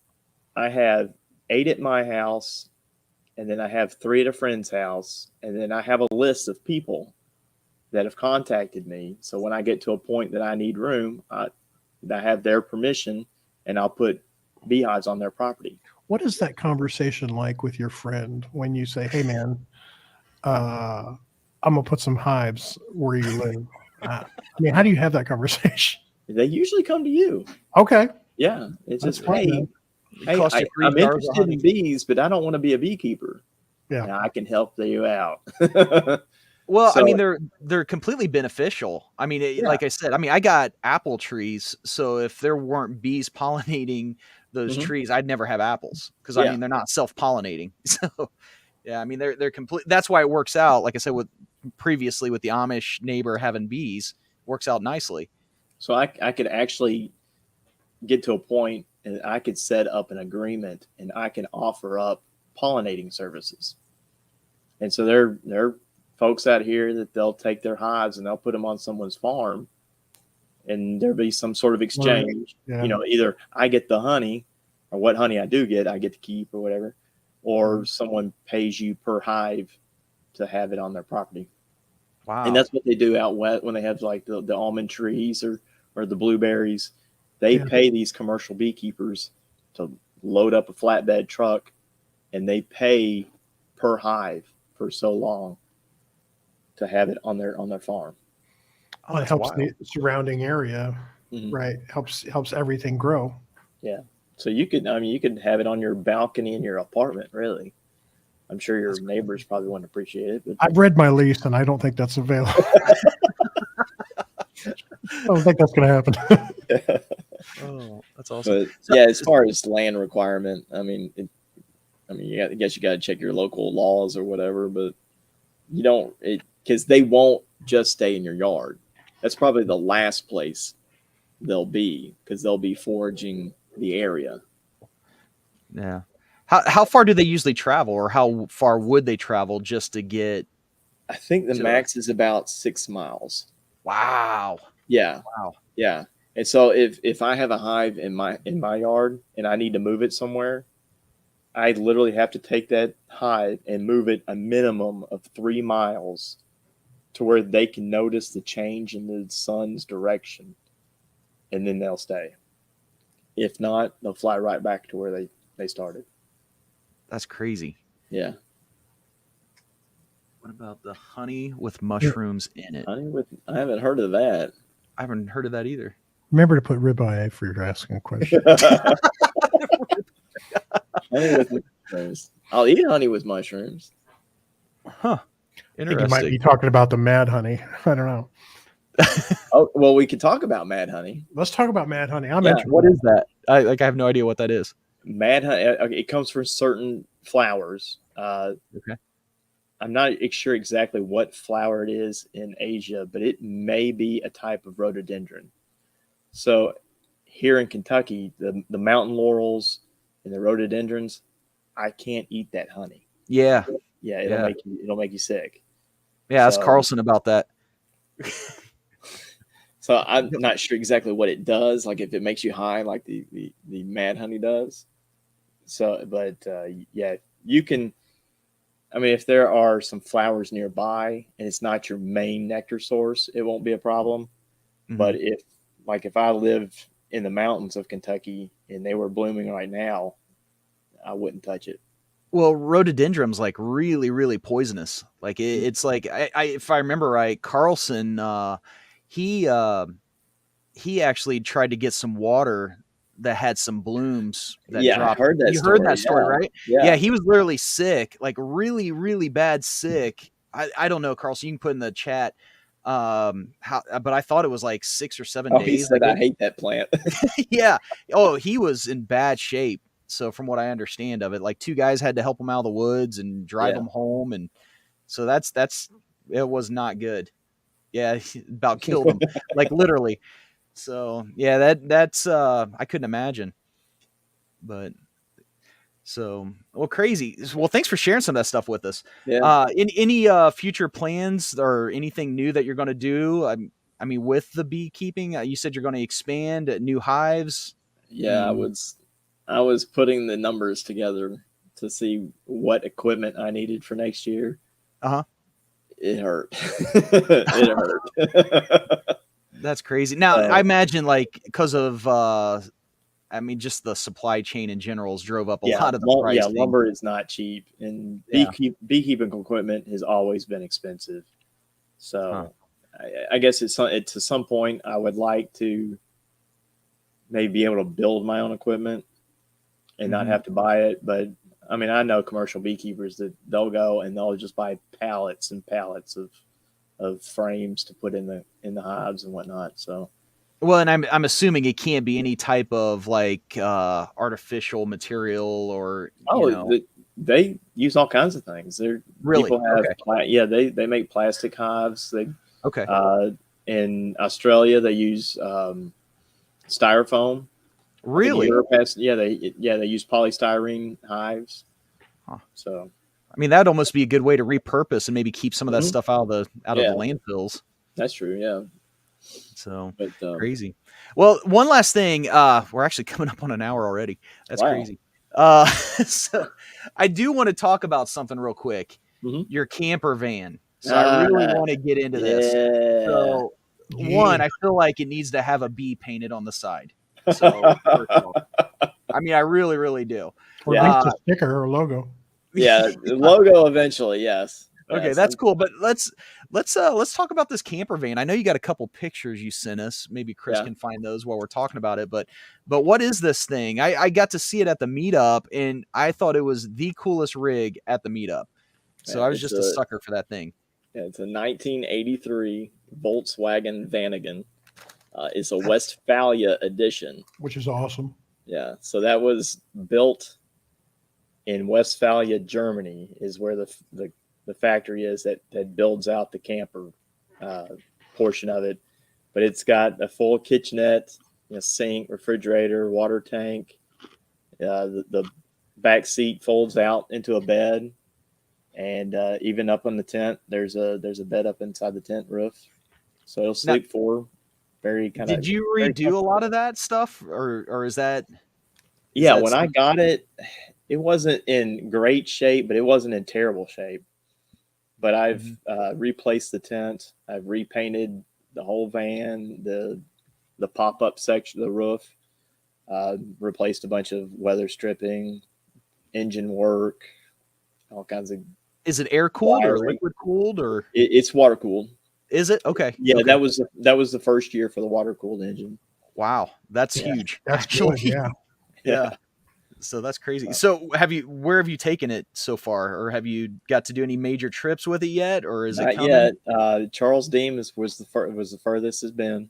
I have 8 at my house, and then I have 3 at a friend's house, and then I have a list of people that have contacted me. So when I get to a point that I need room, I have their permission, and I'll put beehives on their property. What is that conversation like with your friend when you say, "Hey, man, I'm gonna put some hives where you live"? I mean, how do you have that conversation? They usually come to you. Okay, Yeah, it's that's just, fine. hey, Then. It costs you I'm $3 a interested honey. in bees, but I don't want to be a beekeeper. Yeah. Now, I can help you out. Well, I So- mean, they're completely beneficial. I mean, Yeah. like I said, I mean, I got apple trees, so if there weren't bees pollinating those Mhm. trees, I'd never have apples because I Yeah. mean they're not self-pollinating. So yeah, I mean they're complete. That's why it works out. Like I said, with previously with the Amish neighbor having bees, works out nicely. So I could actually get to a point and I could set up an agreement and I can offer up pollinating services. And so there are folks out here that they'll take their hives and they'll put them on someone's farm, and there'll be some sort of exchange. Yeah. Either I get the honey, or what honey I do get, I get to keep or whatever, or someone pays you per hive to have it on their property. Wow. And that's what they do out west when they have like the almond trees or the blueberries. They pay these commercial beekeepers to load up a flatbed truck, and they pay per hive for so long to have it on their farm. Oh, Well, it that's helps wild. the surrounding area, Mhm. right? Helps everything grow. Yeah. So you could have it on your balcony in your apartment, really. I'm sure your neighbors probably wouldn't appreciate it, but I've read my lease, and I don't think that's available. I don't think that's going to happen. Oh, that's awesome. but yeah, as far as land requirement, I guess you got to check your local laws or whatever, but you don't, because they won't just stay in your yard. That's probably the last place they'll be, because they'll be foraging the area. Yeah. How far do they usually travel, or how far would they travel just to get? I think the max is about 6 miles. Wow. Yeah. Wow. Yeah. And so if I have a hive in my yard and I need to move it somewhere, I literally have to take that hive and move it a minimum of 3 miles to where they can notice the change in the sun's direction, and then they'll stay. If not, they'll fly right back to where they started. That's crazy. Yeah. What about the honey with mushrooms in it? I haven't heard of that. I haven't heard of that either. Remember to put ribeye if you're asking a question. Honey with mushrooms. I'll eat honey with mushrooms. Huh. I think you might Interesting. be talking about the mad honey. I don't know. Oh, well, we could talk about mad honey. Let's talk about mad honey. I'm Yeah. interested. What is that? I have no idea what that is. Mad honey. It comes from certain flowers. Okay. I'm not sure exactly what flower it is in Asia, but it may be a type of rhododendron. So here in Kentucky, the mountain laurels and the rhododendrons, I can't eat that honey. Yeah. Yeah, it'll make you sick. Yeah, ask So- Carlson about that. So I'm not sure exactly what it does, like if it makes you high, like the mad honey does. So, but yeah, you can. I mean, if there are some flowers nearby and it's not your main nectar source, it won't be a problem. Mhm. But if I lived in the mountains of Kentucky and they were blooming right now, I wouldn't touch it. Well, rhododendron's like really, really poisonous. Like it's like I if I remember right, Carlson he actually tried to get some water that had some blooms that Yeah, dropped. I heard that You story. heard that story, right? Yeah. Yeah, he was literally sick, like really, really bad sick. I don't know, Carlson. You can put in the chat. But I thought it was like 6 or 7 Oh, days. he said, like I hate that plant. yeah. Oh, he was in bad shape. So from what I understand of it, like 2 guys had to help him out of the woods and drive him home, and so that's it was not good. Yeah, about killed him, like literally. So yeah, that's I couldn't imagine. But so well, crazy. Well, thanks for sharing some of that stuff with us. Yeah. Any future plans or anything new that you're going to do? I mean, with the beekeeping, you said you're going to expand new hives. Yeah, I was putting the numbers together to see what equipment I needed for next year. Uh-huh. It hurt. It hurt. That's crazy. Now, I imagine like because of I mean, just the supply chain in general has drove up a lot of the pricing. Lumber is not cheap, and beekeeping equipment has always been expensive. So I guess to some point I would like to maybe be able to build my own equipment and not have to buy it. But I mean, I know commercial beekeepers that they'll go and they'll just buy pallets and pallets of frames to put in the hives and whatnot. So, well, and I'm assuming it can't be any type of like artificial material or they use all kinds of things. Really people have they make plastic hives. They okay. In Australia they use styrofoam. Really? They use polystyrene hives. Huh. So, I mean, that'd almost be a good way to repurpose and maybe keep some of that stuff out of the landfills. That's true. Yeah. So crazy. Well, one last thing. We're actually coming up on an hour already. That's crazy. So I do want to talk about something real quick. Your camper van. So I really want to get into this. So one, I feel like it needs to have a bee painted on the side. So I mean, I really, really do. Or at least a sticker or a logo. Yeah, the logo eventually, yes. Okay, that's cool. But let's talk about this camper van. I know you got a couple pictures you sent us. Maybe Chris can find those while we're talking about it. But what is this thing? I got to see it at the meetup, and I thought it was the coolest rig at the meetup. So I was just a sucker for that thing. Yeah, it's a 1983 Volkswagen Vanagon. It's a Westphalia edition, which is awesome. Yeah, so that was built in Westphalia, Germany, is where the factory is that builds out the camper portion of it. But it's got a full kitchenette, sink, refrigerator, water tank. The back seat folds out into a bed, and even up on the tent, there's a bed up inside the tent roof, so it'll sleep for very kind of. Did you redo a lot of that stuff, or is that? Yeah, when I got it, it wasn't in great shape, but it wasn't in terrible shape. But I've replaced the tent. I've repainted the whole van, the pop-up section of the roof, replaced a bunch of weather stripping, engine work, all kinds of. Is it air cooled or liquid cooled or? It's water cooled. Is it? Okay. Yeah, okay. that was the first year for the water cooled engine. Wow, that's huge. That's actually good, yeah. So that's crazy. So where have you taken it so far, or have you got to do any major trips with it yet, or is it coming? Not yet. Charles Deem was the furthest it's been.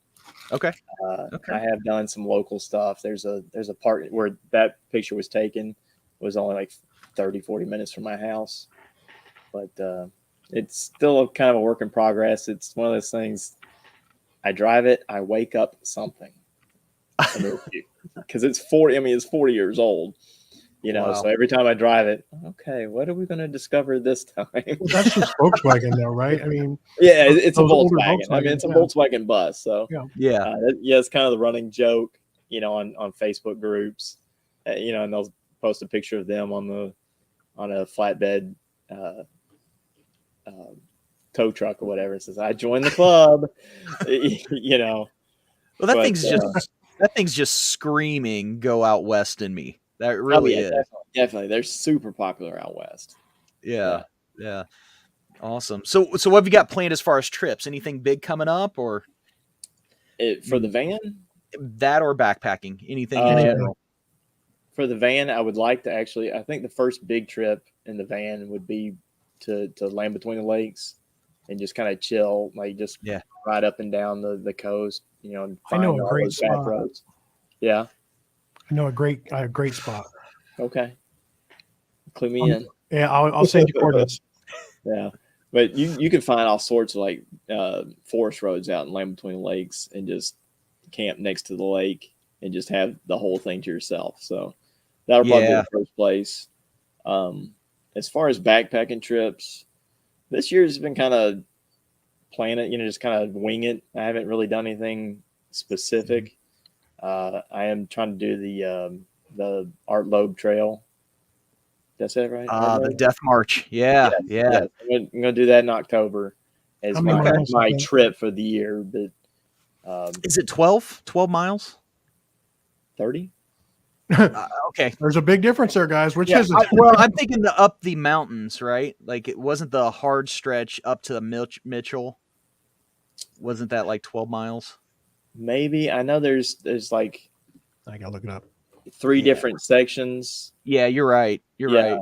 Okay. I have done some local stuff. There's a part where that picture was taken was only like 30-40 minutes from my house, but it's still kind of a work in progress. It's one of those things. I drive it, I wake up something. Because it's 40. I mean, it's 40 years old. Wow. So every time I drive it, okay, what are we going to discover this time? Well, that's just Volkswagen, though, right? I mean, yeah, it's a Volkswagen. I mean, it's a Volkswagen bus. So yeah, it's kind of the running joke, on Facebook groups, and they'll post a picture of them on a flatbed tow truck or whatever. It says, "I joined the club," Well, that thing's just screaming "Go out west" in me. That really is. Definitely. They're super popular out west. Yeah. Awesome. So what have you got planned as far as trips? Anything big coming up, or for the van? That or backpacking? Anything in general? For the van, I would like to actually. I think the first big trip in the van would be to Land Between the Lakes and just kind of chill, like just ride up and down the coast. And I know a great spot. roads. Yeah. I know a great spot. Okay. Clue me in. Yeah, I'll send you coordinates. Yeah. But you can find all sorts of like forest roads out in Land Between the Lakes and just camp next to the lake and just have the whole thing to yourself. So that'll probably be Yeah. the first place. As far as backpacking trips, this year's been kind of plan it, just kind of wing it. I haven't really done anything specific. I am trying to do the Art Loeb Trail. That's it, right? Art The Loeb? Death March. Yeah. Yeah. Yes. I'm gonna do that in October as How many my miles is my that? trip for the year. But Is it 12 miles? 30. Okay. There's a big difference there, guys. Which is it? Well, I'm thinking up the mountains, right? Like it wasn't the hard stretch up to Mitchell. Wasn't that like 12 miles? Maybe I know there's like I gotta look it up. 3 Yeah. different sections. Yeah, you're right. You're right.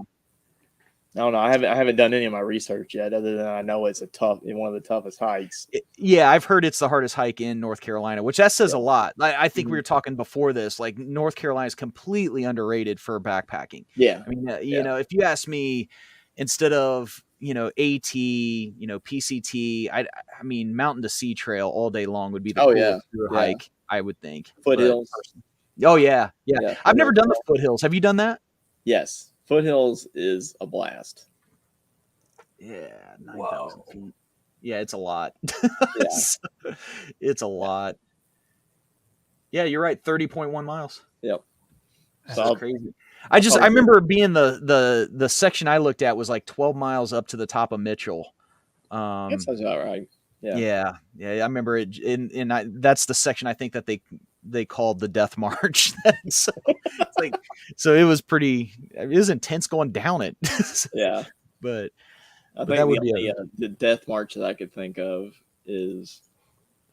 I don't know. I haven't done any of my research yet, other than I know it's one of the toughest hikes. Yeah, I've heard it's the hardest hike in North Carolina, which that says a lot. I think we Mhm. were talking before this, like North Carolina is completely underrated for backpacking. Yeah. I mean, if you ask me, instead of, AT, PCT, I mean, mountain to sea trail all day long would be the Oh, coolest yeah. Yeah. hike, I would think. Foothills. Oh yeah. Yeah. Yeah, I've never done the foothills. foothills. Have you done that? Yes. Foothills is a blast. Yeah. 9,000 feet. Yeah. It's a lot. Yeah. It's a lot. Yeah, you're right. 30.1 miles. Yep. That's crazy. I remember being the section I looked at was like 12 miles up to the top of Mitchell. That sounds about right. Yeah. I remember it. That's the section I think that they called the Death March. So it's like, so it was intense going down it. Yeah. But I think that would be the death march that I could think of is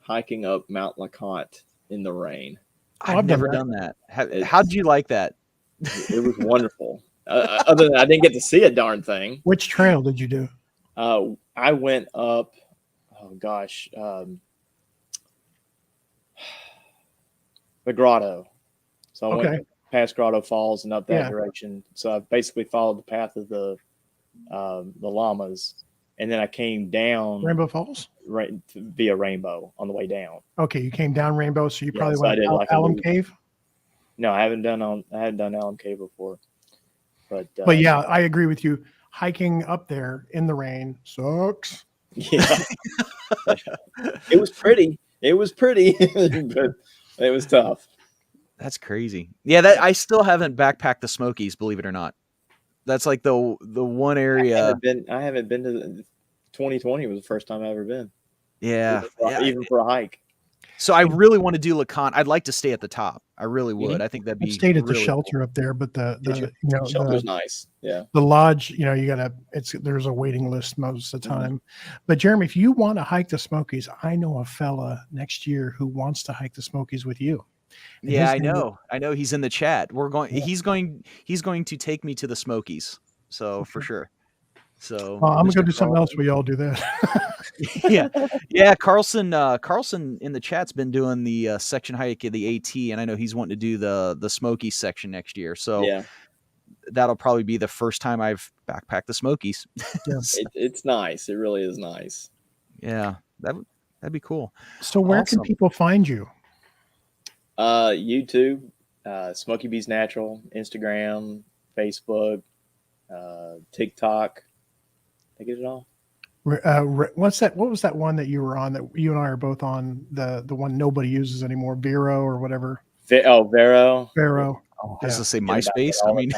hiking up Mount LeConte in the rain. I've never done that. How did you like that? It was wonderful. Other than I didn't get to see a darn thing. Which trail did you do? I went up. Oh gosh, the grotto. So I went past Grotto Falls and up that direction. So I basically followed the path of the llamas, and then I came down Rainbow Falls, right via Rainbow on the way down. Okay, you came down Rainbow, so you probably so I went did like a Alum loop. Cave. No, I hadn't done Alum Cave before, but yeah, I agree with you. Hiking up there in the rain sucks. Yeah, it was pretty. It was pretty, but it was tough. That's crazy. Yeah, I still haven't backpacked the Smokies, believe it or not. That's like the one area. I haven't been to 2020 was the first time I've ever been. Yeah, even for a hike. So I really want to do LeConte. I'd like to stay at the top. I really would. I think that'd be. I stayed at the really shelter cool. up there, but the shelter's nice. Yeah, the lodge, there's a waiting list most of the time. But Jeremy, if you want to hike the Smokies, I know a fella next year who wants to hike the Smokies with you. And yeah, I know. He's in the chat. We're going. Yeah. He's going to take me to the Smokies. So for sure. So I'm gonna go do something else. We all do that. yeah. Carlson in the chat's been doing the section hike of the AT, and I know he's wanting to do the Smokies section next year. So that'll probably be the first time I've backpacked the Smokies. Yeah. It's nice. It really is nice. Yeah, that'd be cool. So where can people find you? YouTube, Smokeybeesnatural, Instagram, Facebook, TikTok. I get it all. What's that? What was that one that you were on that you and I are both on? The one nobody uses anymore, Vero or whatever. Vero. Vero. I was to say MySpace. I mean,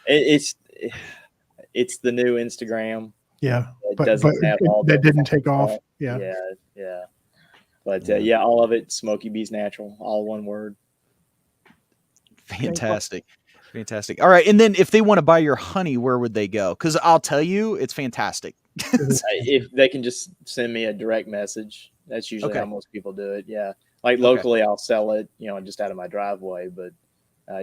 it's the new Instagram. Yeah, but have all that didn't take off. Yeah. But all of it, Smokeybeesnatural, all one word. Fantastic. All right. And then if they want to buy your honey, where would they go? Because I'll tell you, it's fantastic. If they can just send me a direct message, that's usually how most people do it. Yeah. Like locally, I'll sell it, just out of my driveway, but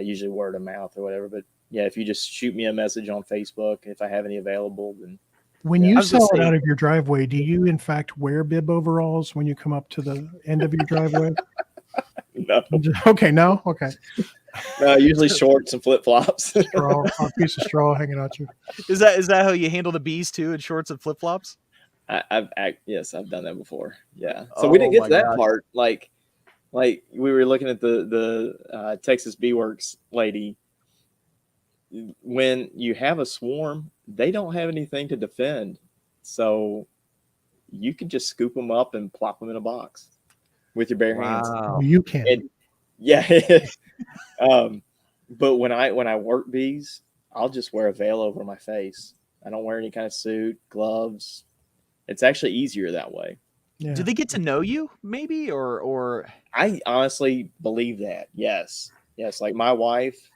usually word of mouth or whatever. But yeah, if you just shoot me a message on Facebook, if I have any available, then. When you sell it out of your driveway, do you in fact wear bib overalls when you come up to the end of your driveway? No, Okay, no, okay. usually shorts and flip flops. Straw, a piece of straw hanging out you. Is that how you handle the bees too, in shorts and flip flops? Yes, I've done that before. Yeah. So we didn't Oh get my to that gosh. part. Like we were looking at the Texas Bee Works lady. When you have a swarm, they don't have anything to defend, so you can just scoop them up and plop them in a box with your bare hands. Oh, Wow. you can. And yeah, but when I work bees, I'll just wear a veil over my face. I don't wear any kind of suit, gloves. It's actually easier that way. Yeah. Do they get to know you, maybe, or I honestly believe that. Yes. Yes. Like my wife,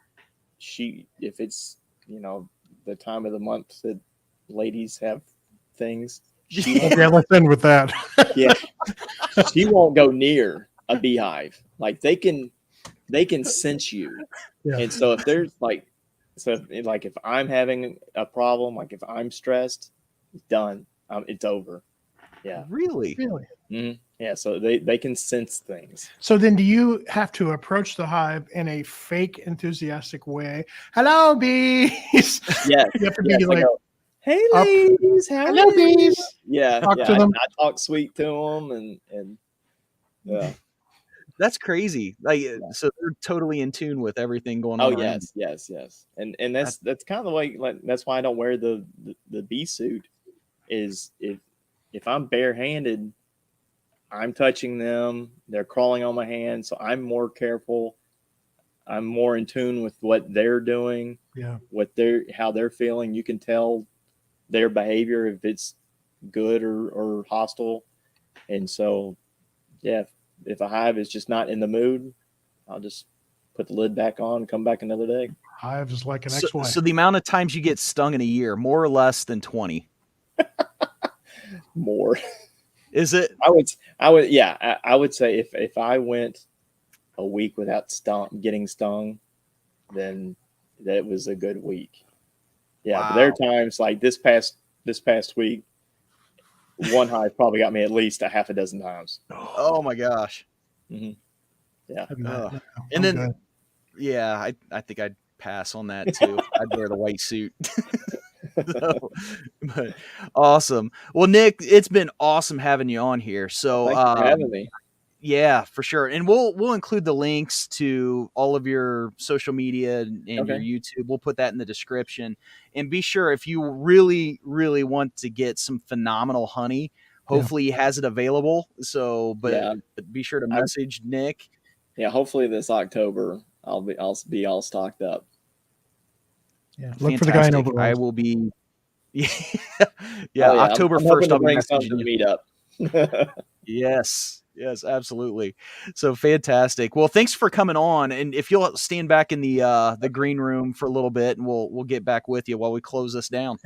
if it's, the time of the month that ladies have things, she won't, Okay, let's end with that. yeah, she won't go near a beehive. Like they can sense you. Yeah. And so if there's if I'm having a problem, like if I'm stressed, it's done. It's over. Yeah. really? Really? Mhm. Yeah. So they can sense things. So then, do you have to approach the hive in a fake, enthusiastic way? Hello, bees. Yes. You have to Yes, be I like, go, hey up. ladies, how Hello, are you?" bees. Yeah, Talk yeah. to them. I talk sweet to them, and yeah. That's crazy. Like, Yeah. so they're totally in tune with everything going Oh on around. yes. And that's kind of the way. Like that's why I don't wear the bee suit. Is if I'm barehanded, I'm touching them. They're crawling on my hand, so I'm more careful. I'm more in tune with what they're doing, Yeah. how they're feeling. You can tell their behavior if it's good or hostile. And so, yeah, if a hive is just not in the mood, I'll just put the lid back on and come back another day. Hive is like an So, ex-wife. so the amount of times you get stung in a year, more or less than 20. More. Is it? I would say if I went a week without getting stung, then that was a good week. Yeah, Wow. but there are times like this past week, one hive probably got me at least a half a dozen times. Oh my gosh. Mm-hmm. Yeah. Ugh. No, And then, good. yeah, I think I'd pass on that too. I'd wear the white suit. So, but awesome. Well, Nick, it's been awesome having you on here. So, Thank you for having me. yeah, for sure. And we'll include the links to all of your social media and your Okay. YouTube. We'll put that in the description. And be sure, if you really, really want to get some phenomenal honey, hopefully he has it available. So, but be sure to message Nick. Yeah, hopefully this October I'll be all stocked up. Yeah. Look for the guy in overalls. I will be. Yeah, Oh, October I'm hoping 1st. to I'll be bring some to messaging the you. meetup. Yes, absolutely. So fantastic. Well, thanks for coming on. And if you'll stand back in the green room for a little bit, and we'll get back with you while we close this down.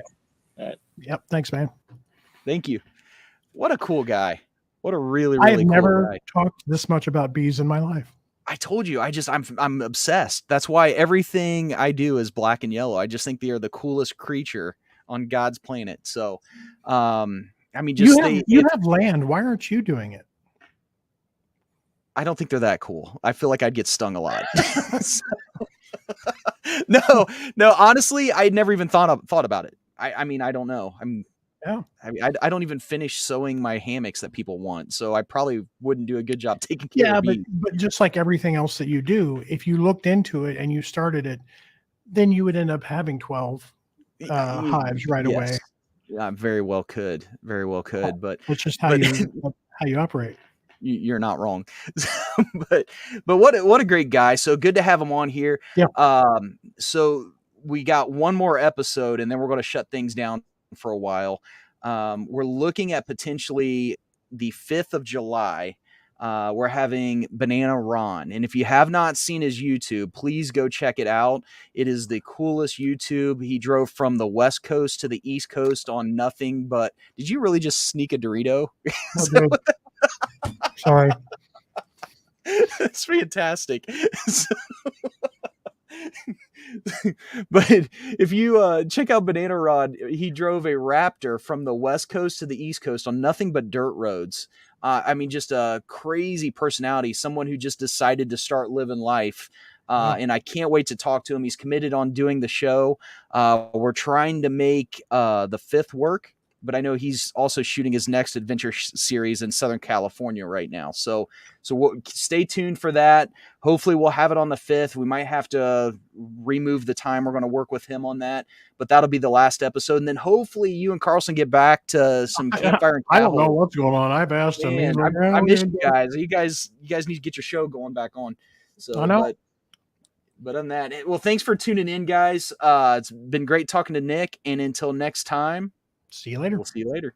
All right. Yep. Thanks, man. Thank you. What a cool guy. What a really, I really have cool never guy. talked this much about bees in my life. I told you, I'm obsessed. That's why everything I do is black and yellow. I just think they are the coolest creature on God's planet. So, I mean, just you have land. Why aren't you doing it? I don't think they're that cool. I feel like I'd get stung a lot. No, honestly, I'd never even thought about it. I mean, I don't know. I don't even finish sewing my hammocks that people want. So I probably wouldn't do a good job taking care of bees. But just like everything else that you do, if you looked into it and you started it, then you would end up having 12 hives right away. Yeah, very well could. But it's just how you operate. You're not wrong. but what a great guy. So good to have him on here. Yeah. So we got one more episode and then we're going to shut things down for a while. We're looking at potentially the 5th of July. We're having Banana Ron. And if you have not seen his YouTube, please go check it out. It is the coolest YouTube. He drove from the West Coast to the East Coast on nothing but, did you really just sneak a Dorito? Sorry. It's fantastic. But if you check out Banana Rod, he drove a Raptor from the West Coast to the East Coast on nothing but dirt roads. I mean, just a crazy personality, someone who just decided to start living life. And I can't wait to talk to him. He's committed on doing the show. We're trying to make the 5th work, but I know he's also shooting his next adventure series in Southern California right now. So stay tuned for that. Hopefully we'll have it on the 5th. We might have to remove the time. We're going to work with him on that, but that'll be the last episode. And then hopefully you and Carlson get back to some campfire and I don't know what's going on. I've asked him. He's like, I miss you guys. You guys need to get your show going back on. So, I know. But other than that, well, thanks for tuning in, guys. It's been great talking to Nick. And until next time, See you later. We'll see you later.